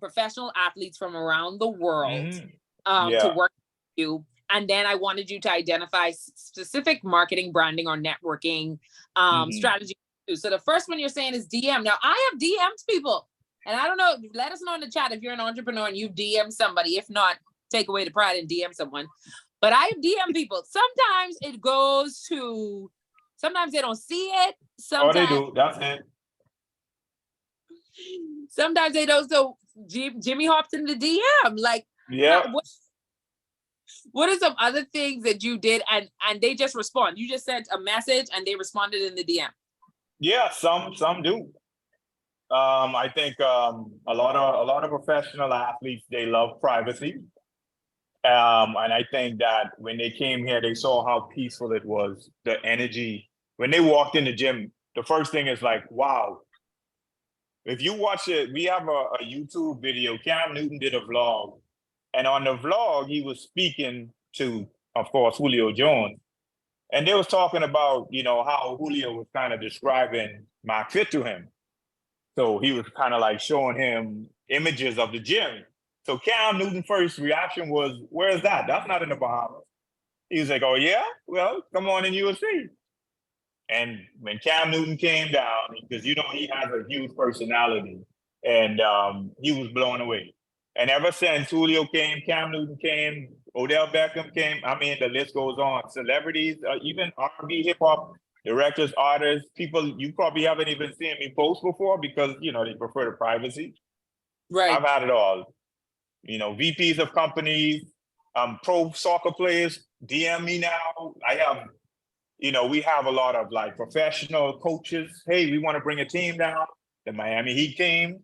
professional athletes from around the world to work with you? And then I wanted you to identify specific marketing, branding, or networking strategy. So the first one you're saying is DM. Now I have DM'd people, and I don't know, let us know in the chat if you're an entrepreneur and you DM somebody. If not, take away the pride and DM someone. But I have DM people. Sometimes it goes to, sometimes they don't see it. Sometimes, they do. That's it. Sometimes they don't. So Jimmy hops in the DM. Like, yeah. What are some other things that you did and they just respond? You just sent a message and they responded in the DM. Yeah, some do. I think a lot of professional athletes, they love privacy. And I think that when they came here, they saw how peaceful it was. The energy when they walked in the gym, the first thing is like, wow. If you watch it, we have a YouTube video. Cam Newton did a vlog, and on the vlog, he was speaking to, of course, Julio Jones. And they was talking about, you know, how Julio was kind of describing Mackey to him. So he was kind of like showing him images of the gym. So Cam Newton's first reaction was, where's that? That's not in the Bahamas. He was like, oh, yeah? Well, come on and you will see. And when Cam Newton came down, because, you know, he has a huge personality, and he was blown away. And ever since Julio came, Cam Newton came, Odell Beckham came, I mean, the list goes on. Celebrities, even R&B, hip-hop directors, artists, people you probably haven't even seen me post before because, you know, they prefer the privacy. Right. I've had it all. You know, VPs of companies, pro soccer players, DM me now. I have, you know, we have a lot of like professional coaches. Hey, we want to bring a team down. The Miami Heat came.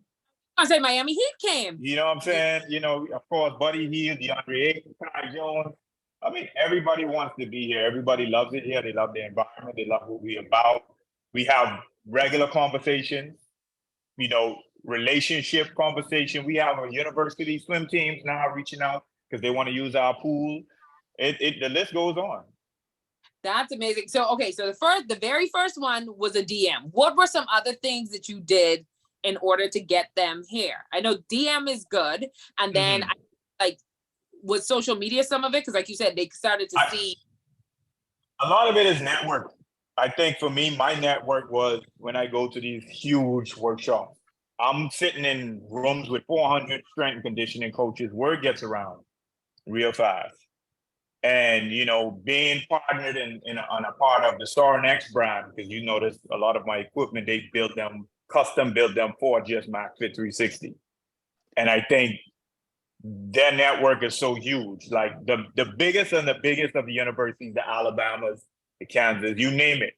I say Miami Heat came. You know what I'm saying? You know, of course, Buddy Hield, DeAndre Ayton, Ty Jones. I mean, everybody wants to be here. Everybody loves it here. They love the environment. They love what we're about. We have regular conversations, you know, relationship conversation. We have a university swim teams now reaching out because they want to use our pool. The list goes on. That's amazing. So, okay, so the very first one was a DM. What were some other things that you did in order to get them here? I know DM is good. And then was social media some of it? Because like you said, they started to see. A lot of it is network. I think for me, my network was when I go to these huge workshops. I'm sitting in rooms with 400 strength and conditioning coaches. Word gets around real fast. And, you know, being partnered on a part of the Star Next brand, because you notice a lot of my equipment, they build them, custom build them for just MacFit 360. And I think their network is so huge. Like the biggest of the universities, the Alabamas, the Kansas, you name it.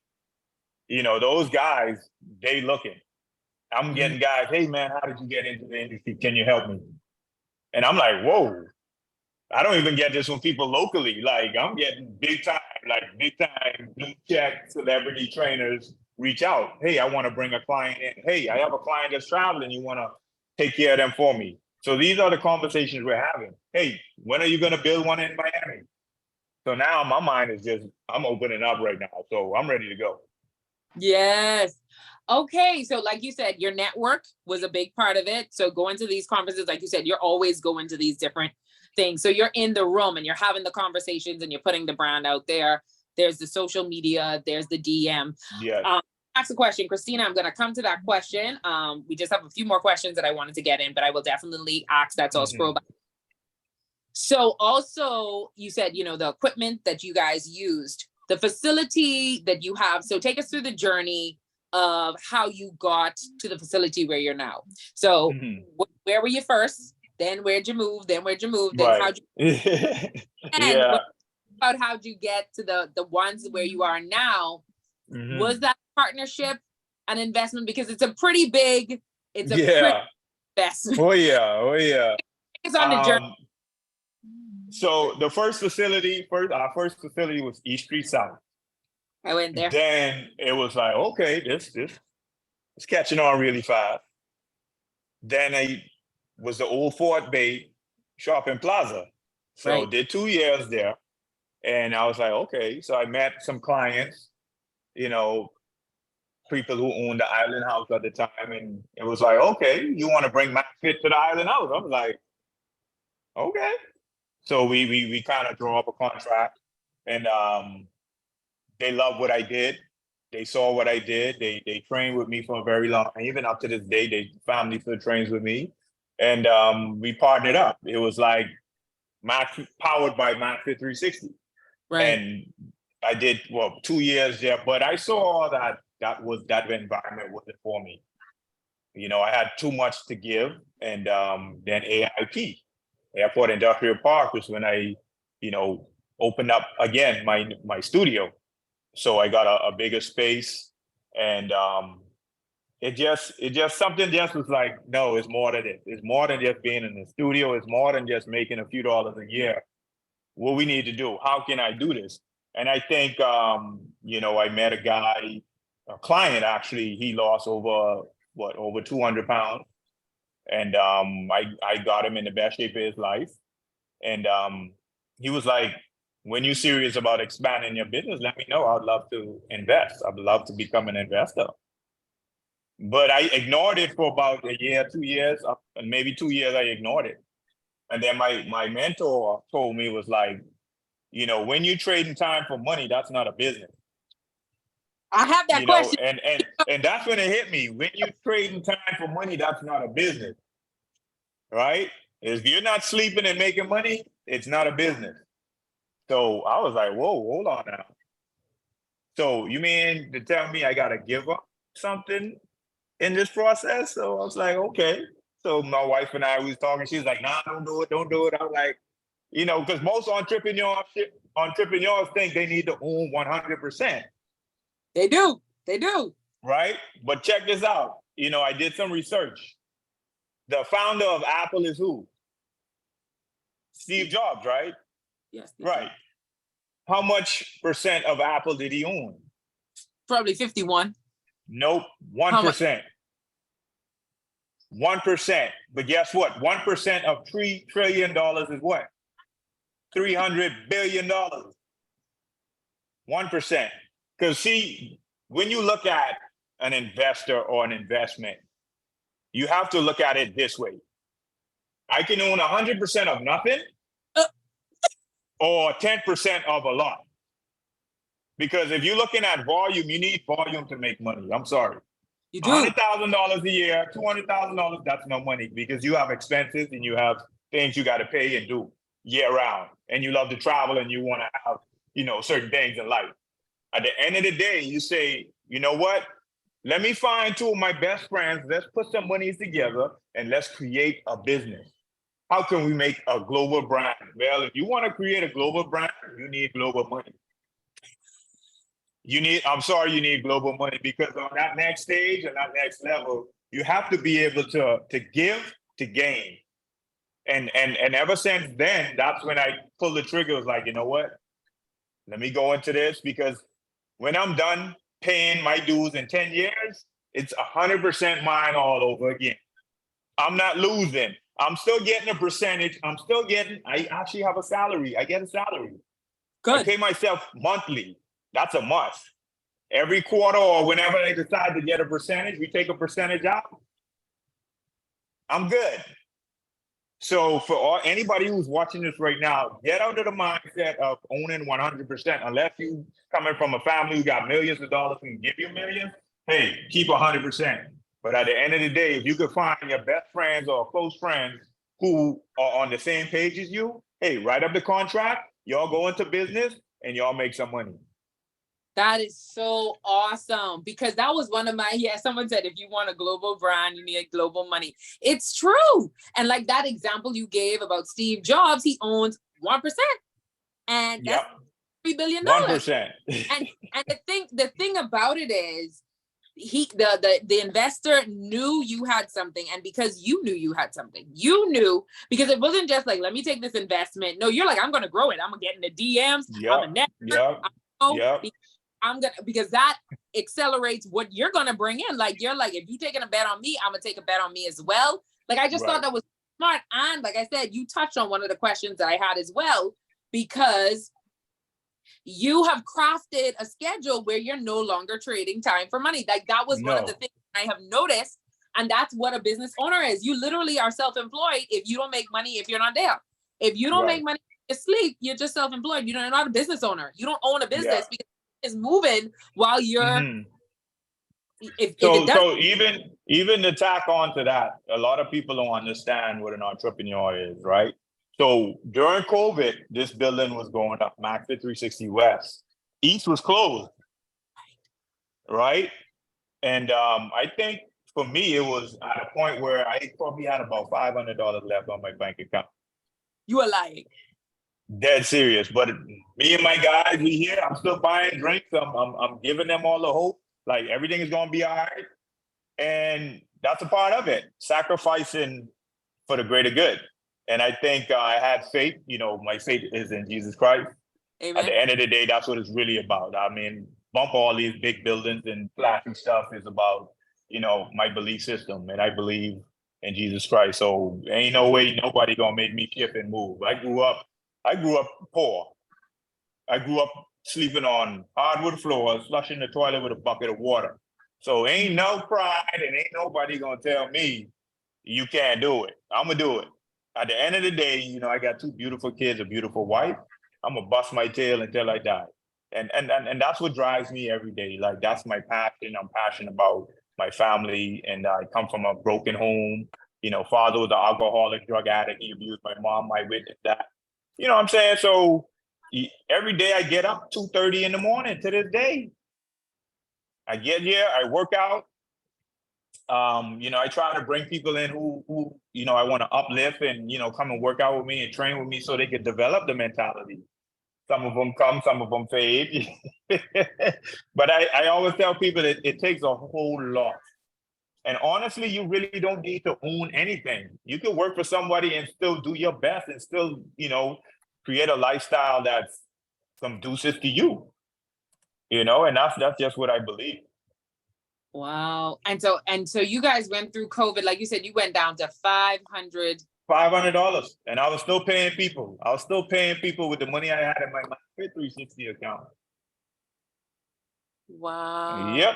You know, those guys, they looking. I'm getting guys, hey man, how did you get into the industry? Can you help me? And I'm like, whoa. I don't even get this from people locally. Like I'm getting big time blue check celebrity trainers reach out. Hey, I want to bring a client in. Hey, I have a client that's traveling. You want to take care of them for me. So these are the conversations we're having. Hey, when are you going to build one in Miami? So now my mind is just, I'm opening up right now. So I'm ready to go. Yes. Okay. So like you said, your network was a big part of it. So going to these conferences, like you said, you're always going to these different things. So you're in the room and you're having the conversations and you're putting the brand out there. There's the social media, there's the DM. Yeah. Ask a question, Christina. I'm going to come to that question. We just have a few more questions that I wanted to get in, but I will definitely ask that. So I'll scroll back. So also you said, you know, the equipment that you guys used, the facility that you have. So take us through the journey of how you got to the facility where you're now. So where were you first? Then where'd you move? Then where'd you move? Then how'd you yeah. About how'd you get to the ones where you are now? Was that partnership an investment? Because it's a pretty big, it's a pretty investment. Oh yeah. It's on the journey. So the our first facility was East Street South. I went there. Then it was like, okay, this it's catching on really fast. Then I was the old Fort Bay Shopping Plaza. So did 2 years there. And I was like, okay. So I met some clients, you know, people who owned the Island House at the time. And it was like, okay, you want to bring Mackey to the Island House? I was like, okay. So we kind of draw up a contract, and they loved what I did. They saw what I did. They trained with me for a very long time. Even up to this day, they family still trains with me. And we partnered up. It was like powered by Mackey 360. Right. And I did 2 years there, but I saw that environment wasn't for me. You know, I had too much to give. And then AIP, Airport Industrial Park, was when I, you know, opened up again my studio. So I got a bigger space, and it just something just was like, no, it's more than it. It's more than just being in the studio. It's more than just making a few dollars a year. What we need to do? How can I do this? And I think, you know, I met a client actually. He lost over 200 pounds. And I got him in the best shape of his life. And he was like, when you're serious about expanding your business, let me know. I'd love to invest. I'd love to become an investor. But I ignored it for about a year, 2 years, and maybe 2 years I ignored it. And then my mentor told me, was like, you know, when you're trading time for money, that's not a business. I have that question. And that's when it hit me. When you're trading time for money, that's not a business, right? If you're not sleeping and making money, it's not a business. So I was like, whoa, hold on now. So you mean to tell me I got to give up something in this process? So I was like, okay. So my wife and I was talking. She was like, nah, don't do it. I was like, you know, because most entrepreneurs think they need to own 100%. They do. Right? But check this out. You know, I did some research. The founder of Apple is who? Steve Jobs, right? Yes. Right. How much percent of Apple did he own? Probably 51. Nope, 1%. 1%. But guess what? 1% of $3 trillion is what? $300 billion. 1%. Because see, when you look at an investor or an investment, you have to look at it this way. I can own 100% of nothing or 10% of a lot. Because if you're looking at volume, you need volume to make money. I'm sorry. You do. $100,000 a year, $200,000, that's no money, because you have expenses and you have things you got to pay and do year round. And you love to travel and you want to have, you know, certain things in life. At the end of the day, you say, you know what? Let me find two of my best friends. Let's put some monies together and let's create a business. How can we make a global brand? Well, if you want to create a global brand, you need global money. You need global money, because on that next stage and that next level, you have to be able to give to gain. And ever since then, that's when I pulled the trigger. It was like, you know what? Let me go into this, because when I'm done paying my dues in 10 years, it's 100% mine all over again. I'm not losing. I'm still getting a percentage. I actually have a salary. I get a salary. I Good. pay myself monthly. That's a must. Every quarter or whenever I decide to get a percentage, we take a percentage out. I'm good. So for anybody who's watching this right now, get out of the mindset of owning 100%. Unless you coming from a family who got millions of dollars and give you millions, hey, keep 100%. But at the end of the day, if you could find your best friends or close friends who are on the same page as you, hey, write up the contract, y'all go into business and y'all make some money. That is so awesome, because that was one of my, someone said, if you want a global brand, you need global money. It's true. And like that example you gave about Steve Jobs, he owns 1%. And that's $3 billion. 1%. And the thing about it is, the investor knew you had something, and because you knew you had something, you knew, because it wasn't just like, let me take this investment. No, you're like, I'm gonna grow it. I'm gonna get in the DMs. I'm a network. Because that accelerates what you're gonna bring in. Like, you're like, if you taking a bet on me, I'm gonna take a bet on me as well. Like, I just thought that was smart. And like I said, you touched on one of the questions that I had as well, because you have crafted a schedule where you're no longer trading time for money. Like, that was one of the things I have noticed. And that's what a business owner is. You literally are self-employed if you don't make money, if you're not there. If you don't make money, you sleep, you're just self-employed. You're not a business owner. You don't own a business because it's moving while you're so even to tack on to that, a lot of people don't understand what an entrepreneur is, right? So during COVID, this building was going up, Mackey 360 West. East was closed, right? And I think for me, it was at a point where I probably had about $500 left on my bank account. You are lying. Dead serious. But me and my guys, we here. I'm still buying drinks. I'm giving them all the hope. Like, everything is gonna be all right. And that's a part of it. Sacrificing for the greater good. And I think I had faith. You know, my faith is in Jesus Christ. Amen. At the end of the day, that's what it's really about. I mean, bump all these big buildings and flashy stuff is about, you know, my belief system. And I believe in Jesus Christ. So ain't no way nobody gonna make me shift and move. I grew up poor. I grew up sleeping on hardwood floors, flushing the toilet with a bucket of water. So ain't no pride, and ain't nobody gonna tell me you can't do it. I'm gonna do it. At the end of the day, you know, I got 2 beautiful kids, a beautiful wife. I'm gonna bust my tail until I die. And that's what drives me every day. Like, that's my passion. I'm passionate about my family, and I come from a broken home. You know, father was an alcoholic, drug addict. He abused my mom. I witnessed that. You know what I'm saying? So every day I get up 2:30 in the morning to this day. I get here, I work out. You know, I try to bring people in who you know, I want to uplift and, you know, come and work out with me and train with me so they can develop the mentality. Some of them come, some of them fade. But I always tell people that it takes a whole lot. And honestly, you really don't need to own anything. You can work for somebody and still do your best and still, you know, create a lifestyle that's conducive to you. You know, and that's just what I believe. Wow. And so you guys went through COVID, like you said, you went down to $500. And I was still paying people. I was still paying people with the money I had in my Mackey 360 account. Wow. Yep.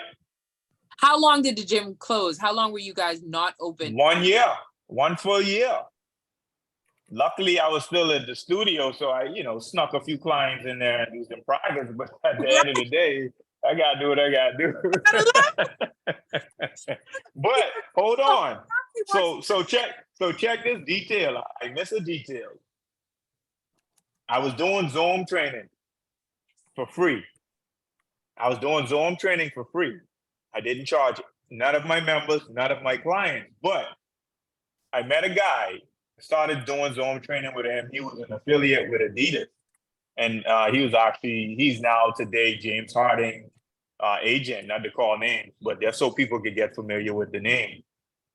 How long did the gym close? How long were you guys not open? 1 year. 1 full year. Luckily, I was still in the studio, so I, you know, snuck a few clients in there and do some privates. But at the end of the day, I gotta do what I gotta do. But hold on. So check this detail. I missed a detail. I was doing Zoom training for free. I didn't charge it. None of my members, none of my clients. But I met a guy, started doing Zoom training with him. He was an affiliate with Adidas. And he's now today James Harding agent, not to call names, but just so people could get familiar with the name.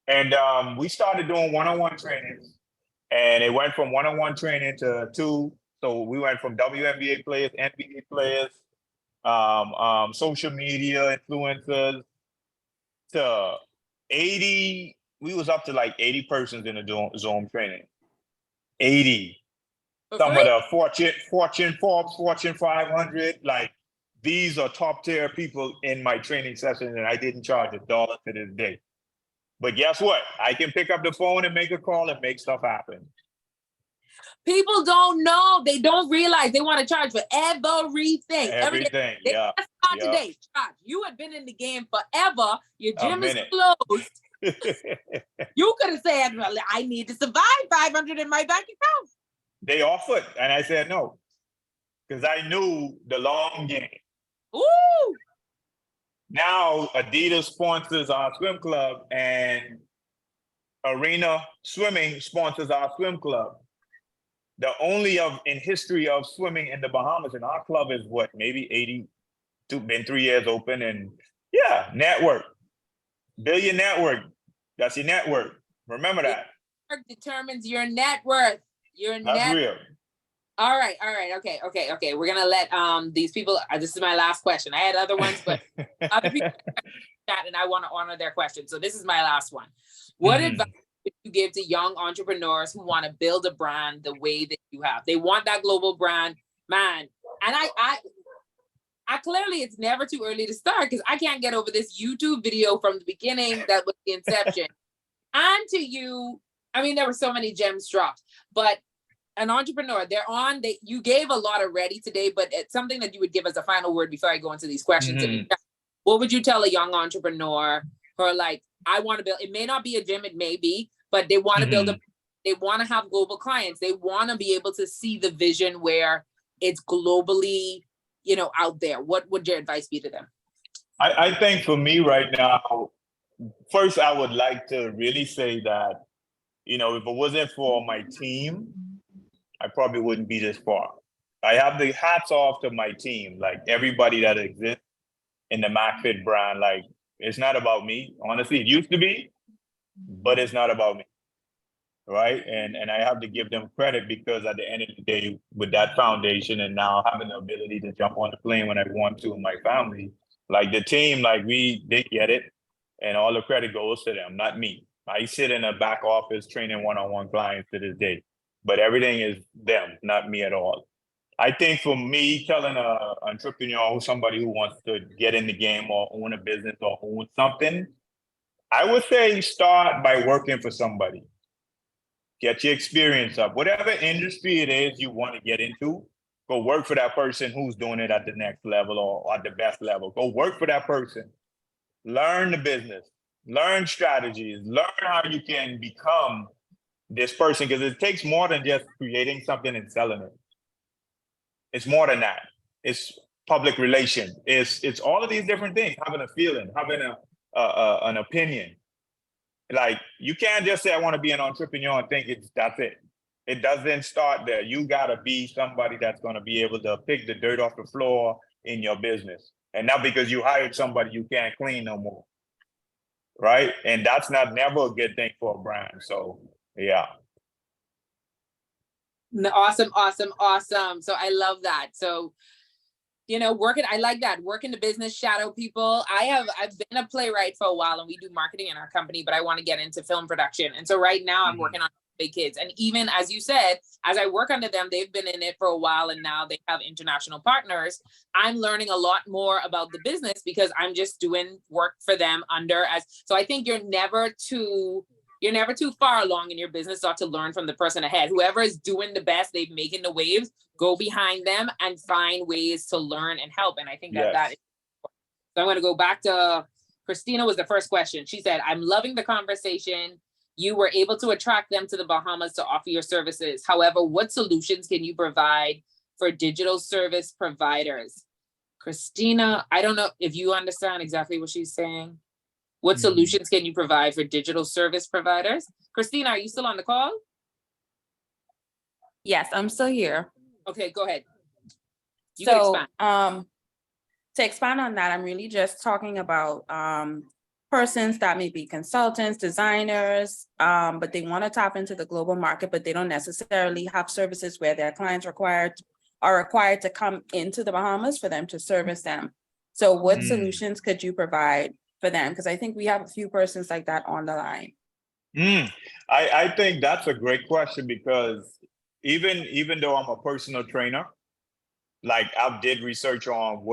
And we started doing one-on-one trainings. And it went from one-on-one training to 2. So we went from WNBA players, NBA players, social media influencers to 80. We was up to like 80 persons in the Zoom training. 80. Some of the Fortune Forbes, Fortune 500, like these are top tier people in my training session, and I didn't charge $1 to this day. But guess what? I can pick up the phone and make a call and make stuff happen. People don't know. They don't realize they want to charge for everything. Everything, yeah. Today, charge. You had been in the game forever. Your gym is minute. closed. You could have said, well, I need to survive 500 in my bank account. They offered, and I said no, because I knew the long game. Ooh! Now Adidas sponsors our swim club, and Arena Swimming sponsors our swim club. The only in history of swimming in the Bahamas, and our club is what, maybe 82, been 3 years open, and yeah, network, billion network. That's your network. Remember that. Network determines your net worth. That's real. All right. Okay. We're gonna let these people. This is my last question. I had other ones, but other people chat, and I want to honor their questions. So this is my last one. What advice would you give to young entrepreneurs who want to build a brand the way that you have? They want that global brand, man. And I clearly, it's never too early to start, because I can't get over this YouTube video from the beginning that was the inception. And to you, I mean, there were so many gems dropped, but an entrepreneur, you gave a lot already today, but it's something that you would give as a final word before I go into these questions. What would you tell a young entrepreneur who are like, I want to build, it may not be a gym, it may be, but they want to build they want to have global clients. They want to be able to see the vision where it's globally, out there. What would your advice be to them? I think for me right now, first, I would like to really say that, if it wasn't for my team, I probably wouldn't be this far. I have the hats off to my team, like everybody that exists in the MacFit brand. Like, it's not about me. Honestly, it used to be, but it's not about me. Right. And I have to give them credit, because at the end of the day, with that foundation and now having the ability to jump on the plane when I want to, my family, like the team, like they get it. And all the credit goes to them, not me. I sit in a back office training one-on-one clients to this day, but everything is them, not me at all. I think for me, telling an entrepreneur or somebody who wants to get in the game or own a business or own something, I would say start by working for somebody. Get your experience up. Whatever industry it is you want to get into, go work for that person who's doing it at the next level or at the best level. Go work for that person. Learn the business. Learn strategies. Learn how you can become this person, because it takes more than just creating something and selling it. It's more than that. It's public relations. It's all of these different things. Having a feeling, having an opinion. Like, you can't just say I want to be an entrepreneur and think that's it. It doesn't start there. You gotta be somebody that's gonna be able to pick the dirt off the floor in your business, and not because you hired somebody you can't clean no more. Right? And that's never a good thing for a brand. So yeah. Awesome. So I love that. So, I like that. Work in the business, shadow people. I've been a playwright for a while, and we do marketing in our company, but I want to get into film production. And so right now I'm working on big kids. And even as you said, as I work under them, they've been in it for a while, and now they have international partners. I'm learning a lot more about the business because I'm just doing work for them so I think you're never too far along in your business not to learn from the person ahead. Whoever is doing the best, they've making the waves, go behind them and find ways to learn and help. And I think that is. So I'm going to go back to Christina was the first question. She said, I'm loving the conversation. You were able to attract them to the Bahamas to offer your services. However, what solutions can you provide for digital service providers? Christina, I don't know if you understand exactly what she's saying. What solutions can you provide for digital service providers? Christina, are you still on the call? Yes, I'm still here. Okay, go ahead. You can expand. To expand on that, I'm really just talking about persons that may be consultants, designers, but they want to tap into the global market, but they don't necessarily have services where their clients are required to come into the Bahamas for them to service them. So what solutions could you provide for them? Because I think we have a few persons like that on the line. I think that's a great question, because even though I'm a personal trainer, like I did research on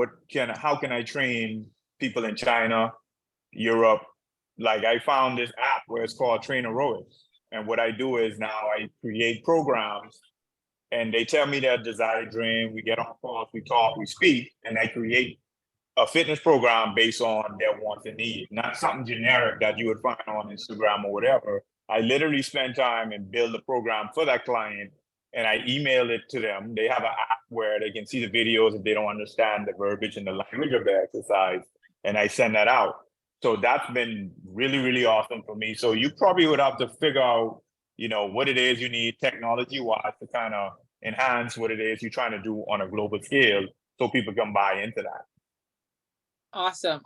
how can I train people in China, Europe. Like I found this app where it's called Traineroids. And what I do is now I create programs and they tell me their desired dream. We get on calls, we talk, we speak, and I create a fitness program based on their wants and needs, not something generic that you would find on Instagram or whatever. I literally spend time and build a program for that client, and I email it to them. They have an app where they can see the videos if they don't understand the verbiage and the language of the exercise, and I send that out. So that's been really, really awesome for me. So you probably would have to figure out, what it is you need technology-wise to kind of enhance what it is you're trying to do on a global scale so people can buy into that. Awesome.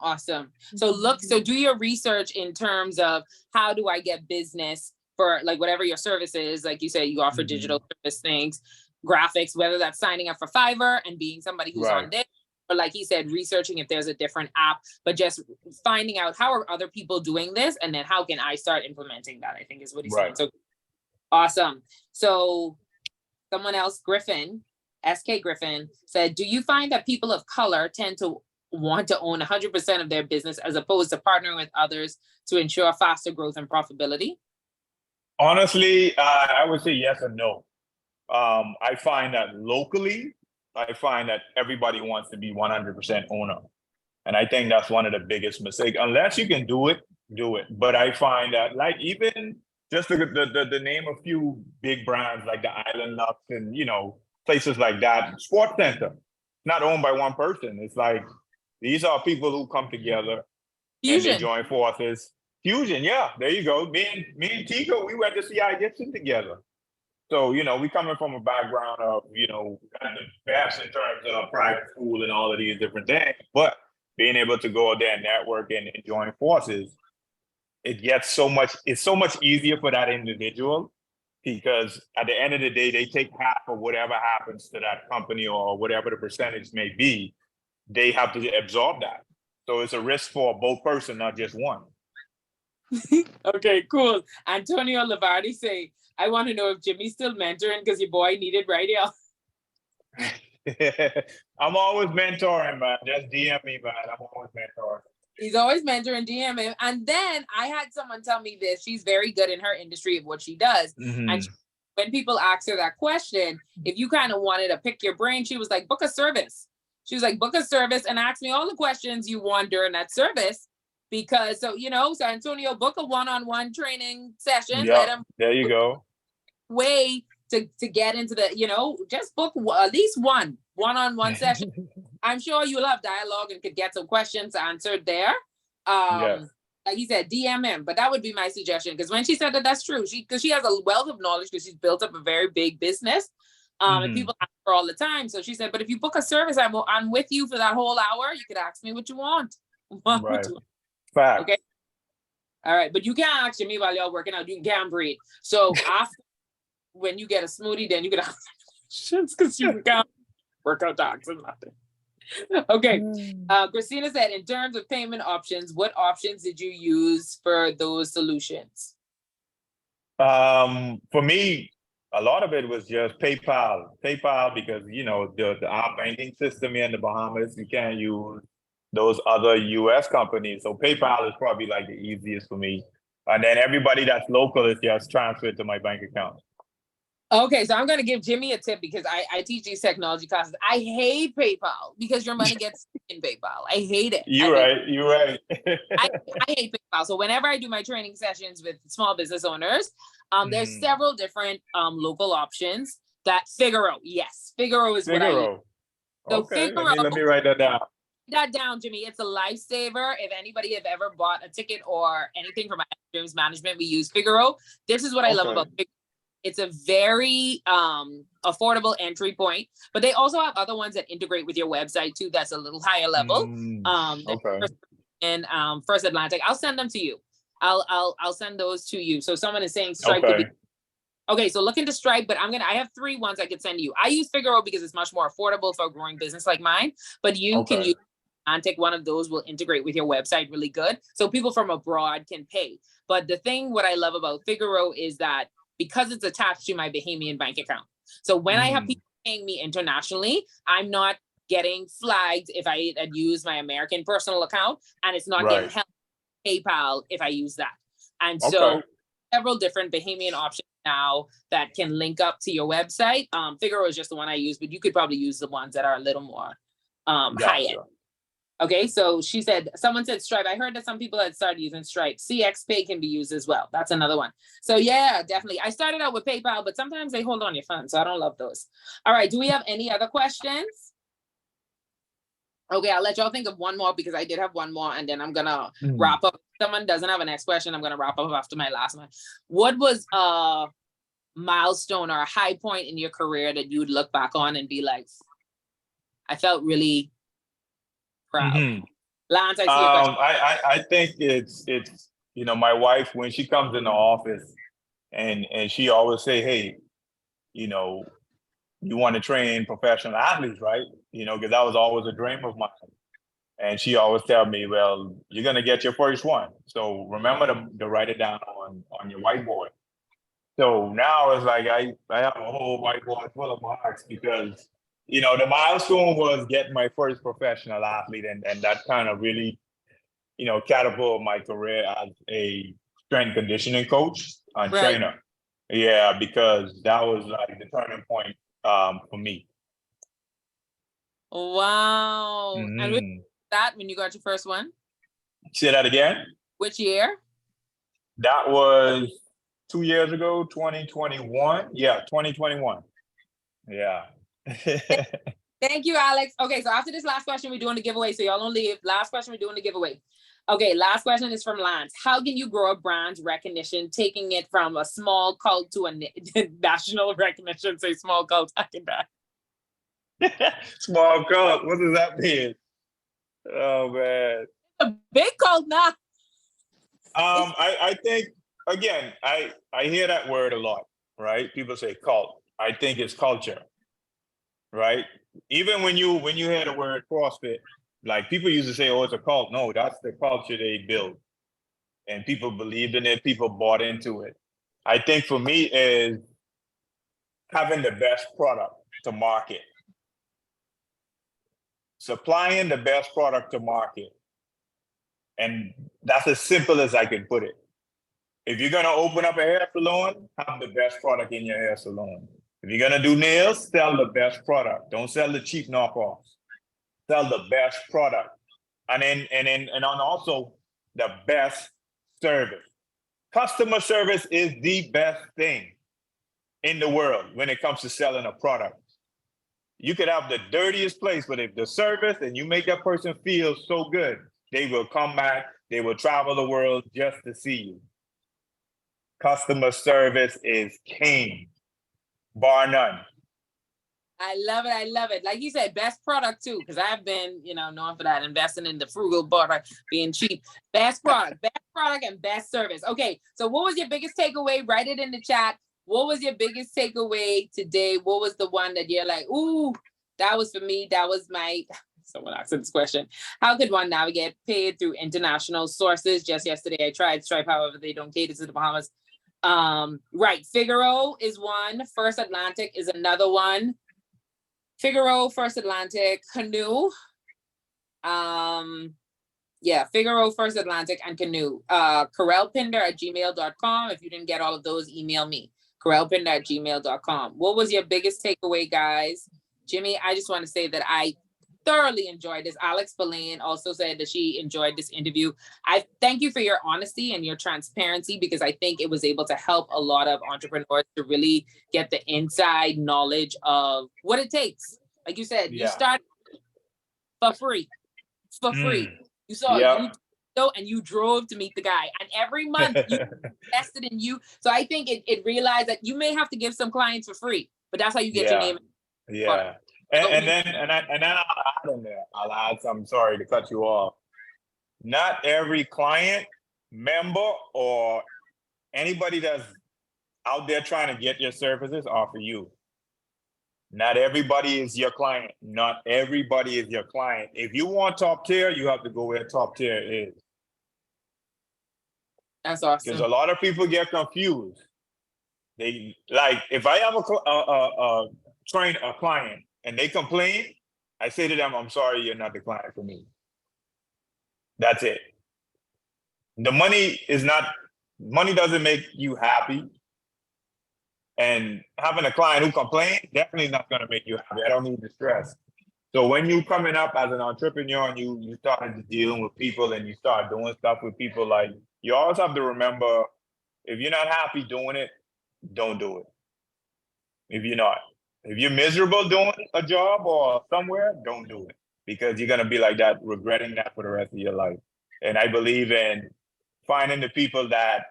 So do your research in terms of how do I get business for like whatever your service is. Like you say, you offer digital service things, graphics, whether that's signing up for Fiverr and being somebody who's on there, or like he said, researching if there's a different app, but just finding out how are other people doing this, and then how can I start implementing that, I think is what he's saying. So awesome. So someone else, SK Griffin said, do you find that people of color tend to want to own 100% of their business as opposed to partnering with others to ensure faster growth and profitability? Honestly, I would say yes and no. I find that locally, everybody wants to be 100% owner. And I think that's one of the biggest mistakes. Unless you can do it. But I find that, like, even just the name a few big brands like the Island Lux and, places like that, Sports Center, not owned by one person. It's like, these are people who come together and they join forces. Fusion, yeah, there you go. Me and Tico, we went to CI Gibson together. So, we coming from a background of, kind of best in terms of private school and all of these different things, but being able to go out there and network and join forces, it's so much easier for that individual, because at the end of the day, they take half of whatever happens to that company or whatever the percentage may be. They have to absorb that. So it's a risk for both person, not just one. Okay, cool. Antonio Lavardi say, I want to know if Jimmy's still mentoring because your boy needed right here. I'm always mentoring, man. Just DM me, man. I'm always mentoring. He's always mentoring, DM him. And then I had someone tell me this. She's very good in her industry of what she does. And when people ask her that question, if you kind of wanted to pick your brain, she was like, book a service. She was like, book a service and ask me all the questions you want during that service. Because, so Antonio, book a one-on-one training session. Let him there you go. Way to get into the, just book at least one-on-one session. I'm sure you'll have dialogue and could get some questions answered there. Like he said, DM him. But that would be my suggestion. Because when she said that, that's true. Because she has a wealth of knowledge because she's built up a very big business. And people ask her all the time. So she said, but if you book a service, I'm with you for that whole hour. You could ask me what you want. Right. Fact. Okay. All right. But you can't ask me while y'all working out. You can't breathe. So after, when you get a smoothie, then you can ask questions because you can't work out docs and nothing. Okay. Christina said, in terms of payment options, what options did you use for those solutions? For me, a lot of it was just PayPal because, our banking system here in the Bahamas, you can't use those other US companies. So PayPal is probably like the easiest for me. And then everybody that's local is just transferred to my bank account. Okay, so I'm going to give Jimmy a tip because I teach these technology classes. I hate PayPal because your money gets in PayPal. I hate it. You're right. I hate PayPal. So whenever I do my training sessions with small business owners, there's several different local options. That Figaro, yes, Figaro is what I use. So okay, Figaro, let me write that down. That down, Jimmy. It's a lifesaver. If anybody have ever bought a ticket or anything from Dreams Management, we use Figaro. This is what I love about Figaro. It's a very affordable entry point, but they also have other ones that integrate with your website too. That's a little higher level. in First Atlantic. I'll send them to you. I'll send those to you. So someone is saying Stripe could be. Okay, so look into Stripe, but I have 3 ones I could send you. I use Figaro because it's much more affordable for a growing business like mine, but you can use Atlantic. One of those will integrate with your website really good. So people from abroad can pay. But the thing, what I love about Figaro is that because it's attached to my Bahamian bank account. So when I have people paying me internationally, I'm not getting flagged if I use my American personal account, and it's not getting held PayPal if I use that. And so several different Bahamian options now that can link up to your website. Figaro is just the one I use, but you could probably use the ones that are a little more high end. Okay, so someone said Stripe. I heard that some people had started using Stripe. CX Pay can be used as well. That's another one. So yeah, definitely. I started out with PayPal, but sometimes they hold on your funds, so I don't love those. All right, do we have any other questions? Okay, I'll let y'all think of one more because I did have one more, and then I'm gonna wrap up. If someone doesn't have a next question, I'm gonna wrap up after my last one. What was a milestone or a high point in your career that you would look back on and be like, I felt really proud? Lance, I see your question. I think it's my wife, when she comes in the office and she always say, hey, you want to train professional athletes, right? Because that was always a dream of mine. And she always tell me, well, you're going to get your first one. So remember to write it down on your whiteboard. So now it's like I have a whole whiteboard full of marks because, the milestone was getting my first professional athlete. And that kind of really, catapulted my career as a strength conditioning coach and trainer. Yeah, because that was like the turning point for me. Wow. And with that, when you got your first one? Say that again? Which year? That was 2 years ago, 2021. Yeah, 2021. Yeah. Thank you, Alex. Okay, so after this last question, we're doing the giveaway. So y'all don't leave. Last question, we're doing the giveaway. Okay, last question is from Lance. How can you grow a brand's recognition, taking it from a small cult to a national recognition? Say small cult, I can die. Small cult, what does that mean? Oh, man. A big cult now. I think, again, I hear that word a lot, right? People say cult. I think it's culture, right? Even when you hear the word CrossFit, like people used to say, oh, it's a cult. No, that's the culture they built. And people believed in it. People bought into it. I think for me is having the best product to market. Supplying the best product to market. And that's as simple as I can put it. If you're going to open up a hair salon, have the best product in your hair salon. If you're going to do nails, sell the best product. Don't sell the cheap knockoffs. Sell the best product. And also the best service. Customer service is the best thing in the world when it comes to selling a product. You could have the dirtiest place, but if the service and you make that person feel so good, they will come back, they will travel the world just to see you. Customer service is king, bar none. I love it. I love it. Like you said, best product too, because I've been, known for that, investing in the frugal product, being cheap. Best product, and best service. Okay, so what was your biggest takeaway? Write it in the chat. What was your biggest takeaway today? What was the one that you're like, ooh, that was for me. That was someone asked this question. How could one navigate paid through international sources? Just yesterday, I tried Stripe, however, they don't cater to the Bahamas. Right, Figaro is one. First Atlantic is another one. Figaro, First Atlantic, Canoe. Figaro, First Atlantic, and Canoe. Corelpinder@gmail.com. If you didn't get all of those, email me. Corelpinder@gmail.com. What was your biggest takeaway, guys? Jimmy, I just want to say that I thoroughly enjoyed this. Alex Spillane also said that she enjoyed this interview. I thank you for your honesty and your transparency, because I think it was able to help a lot of entrepreneurs to really get the inside knowledge of what it takes. Like you said, you started for free. You saw and you drove to meet the guy, and every month you invested in you. So I think it realized that you may have to give some clients for free, but that's how you get your name. Yeah. And then I'll add in there. I'll add some. Sorry to cut you off. not every client, member, or anybody that's out there trying to get your services are for you. Not everybody is your client. Not everybody is your client. If you want top tier, you have to go where top tier is. That's Because awesome. a lot of people get confused. They like, if I have a client and they complain, I say to them, I'm sorry, you're not the client for me. That's it. The money doesn't make you happy. And having a client who complains definitely not going to make you happy. I don't need the stress. So when you coming up as an entrepreneur and you started dealing with people and you start doing stuff with people, like, you always have to remember, if you're not happy doing it, don't do it. If you're miserable doing a job or somewhere, don't do it, because you're going to be like that, regretting that for the rest of your life. And I believe in finding the people that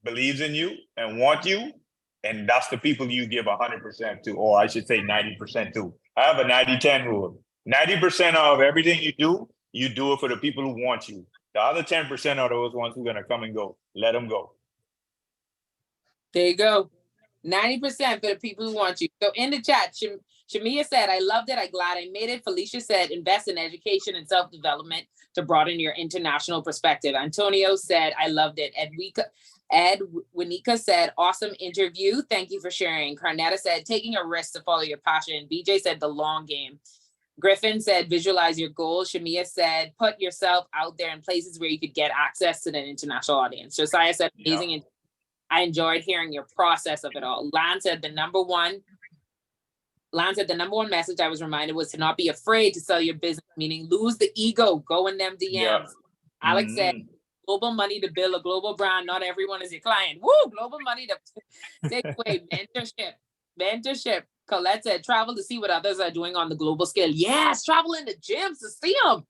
believes in you and want you, and that's the people you give 100% to, or I should say 90% to. I have a 90-10 rule. 90% of everything you do it for the people who want you. The other 10% are those ones who are going to come and go. Let them go. There you go. 90% for the people who want you. So in the chat, Shamia said, I loved it. I'm glad I made it. Felicia said, invest in education and self-development to broaden your international perspective. Antonio said, I loved it. Ed Winika said, awesome interview. Thank you for sharing. Carnetta said, taking a risk to follow your passion. BJ said, the long game. Griffin said, visualize your goals. Shamia said, put yourself out there in places where you could get access to an international audience. Josiah said, amazing. Yeah. I enjoyed hearing your process of it all. Lan said, the number one message I was reminded was to not be afraid to sell your business, meaning lose the ego, go in them DMs. Yeah. Alex said, global money to build a global brand. Not everyone is your client. Woo! Global money to take away mentorship. Colette said, travel to see what others are doing on the global scale. Yes, travel in the gyms to see them.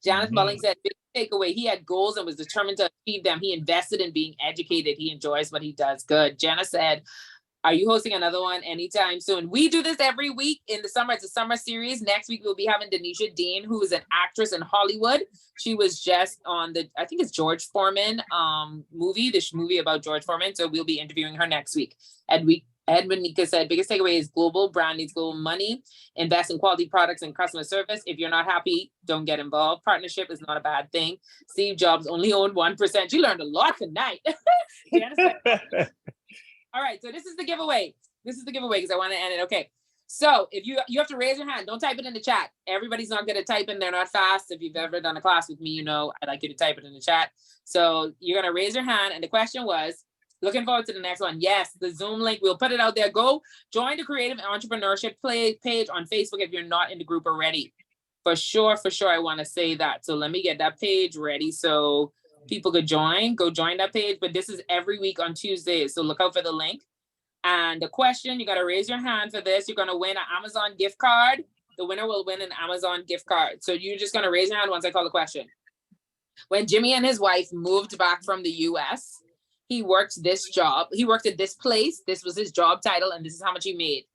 Janice Mulling said, big takeaway. He had goals and was determined to achieve them. He invested in being educated. He enjoys what he does. Good. Jenna said, are you hosting another one anytime soon? We do this every week in the summer. It's a summer series. Next week, we'll be having Denisha Dean, who is an actress in Hollywood. She was just on I think it's George Foreman movie, this movie about George Foreman. So we'll be interviewing her next week. Edwin Nika said, biggest takeaway is global brand needs global money. Invest in quality products and customer service. If you're not happy, don't get involved. Partnership is not a bad thing. Steve Jobs only owned 1%. You learned a lot tonight. All right, so this is the giveaway. Because I want to end it. Okay, so if you have to raise your hand. Don't type it in the chat. Everybody's not going to type in. They're not fast. If you've ever done a class with me, you know I'd like you to type it in the chat. So you're going to raise your hand. And the question was, looking forward to the next one. Yes, the Zoom link. We'll put it out there. Go join the Creative Entrepreneurship page on Facebook if you're not in the group already. For sure, I want to say that. So let me get that page ready so people could go join that page. But this is every week on Tuesdays. So look out for the link. And the question, you got to raise your hand for this. You're going to win an Amazon gift card. The winner will win an Amazon gift card. So you're just going to raise your hand once I call the question. When Jimmy and his wife moved back from the US, he worked this job. He worked at this place. This was his job title. And this is how much he made.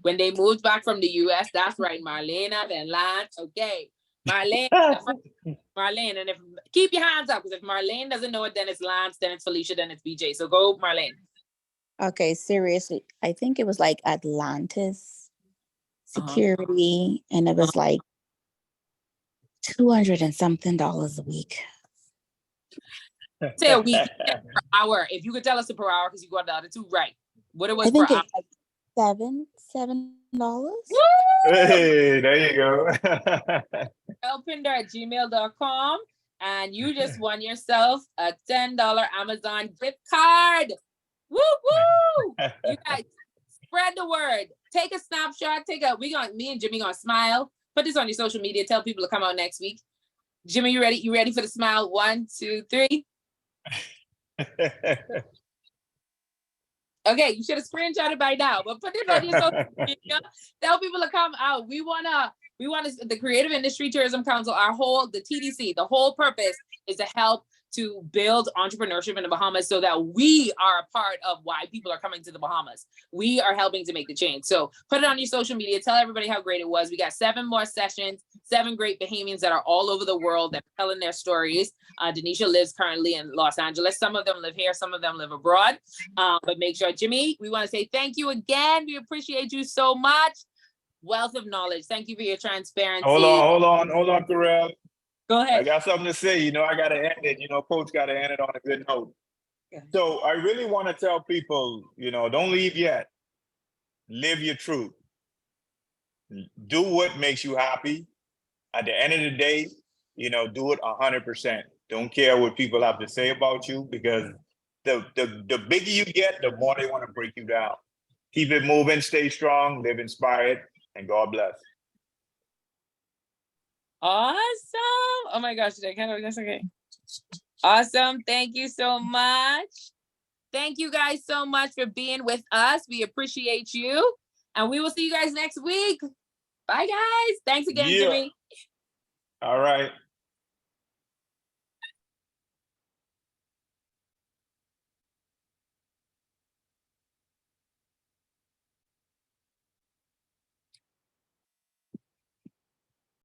When they moved back from the US, that's right, Marlena, then Lance. Okay. Marlene, and if keep your hands up, because if Marlene doesn't know it, then it's Lance, then it's Felicia, then it's BJ. So go, Marlene. Okay, seriously, I think it was like Atlantis Security, and it was like $200 and something a week. Say a week per hour. If you could tell us it per hour, because you got the other two right. What it was I think per it's hour. like $7. Hey, there you go. Elpinder@gmail.com, and you just won yourself a $10 Amazon gift card. Woo woo! You guys spread the word. Take a snapshot. Me and Jimmy gonna smile. Put this on your social media. Tell people to come out next week. Jimmy, you ready? You ready for the smile? 1, 2, 3. Okay, you should have screenshotted by now, but put it on your social media. Tell people to come out. We wanna the Creative Industry Tourism Council, the TDC, the whole purpose is to help to build entrepreneurship in the Bahamas so that we are a part of why people are coming to the Bahamas. We are helping to make the change. So put it on your social media. Tell everybody how great it was. We got 7 more sessions, 7 great Bahamians that are all over the world that are telling their stories. Denisha lives currently in Los Angeles. Some of them live here. Some of them live abroad. But make sure, Jimmy, we want to say thank you again. We appreciate you so much. Wealth of knowledge. Thank you for your transparency. Hold on, Karel. Go I ahead. got something to say. You know, I got to end it. You know, Coach got to end it on a good note. Yeah. So I really want to tell people, you know, don't leave yet. Live your truth. Do what makes you happy. At the end of the day, you know, do it 100%. Don't care what people have to say about you, because the bigger you get, the more they want to break you down. Keep it moving, stay strong, live inspired, and God bless. Awesome. Oh my gosh, that's okay. Awesome. Thank you so much. Thank you guys so much for being with us. We appreciate you. And we will see you guys next week. Bye, guys. Thanks again, Yeah. Jimmy. All right.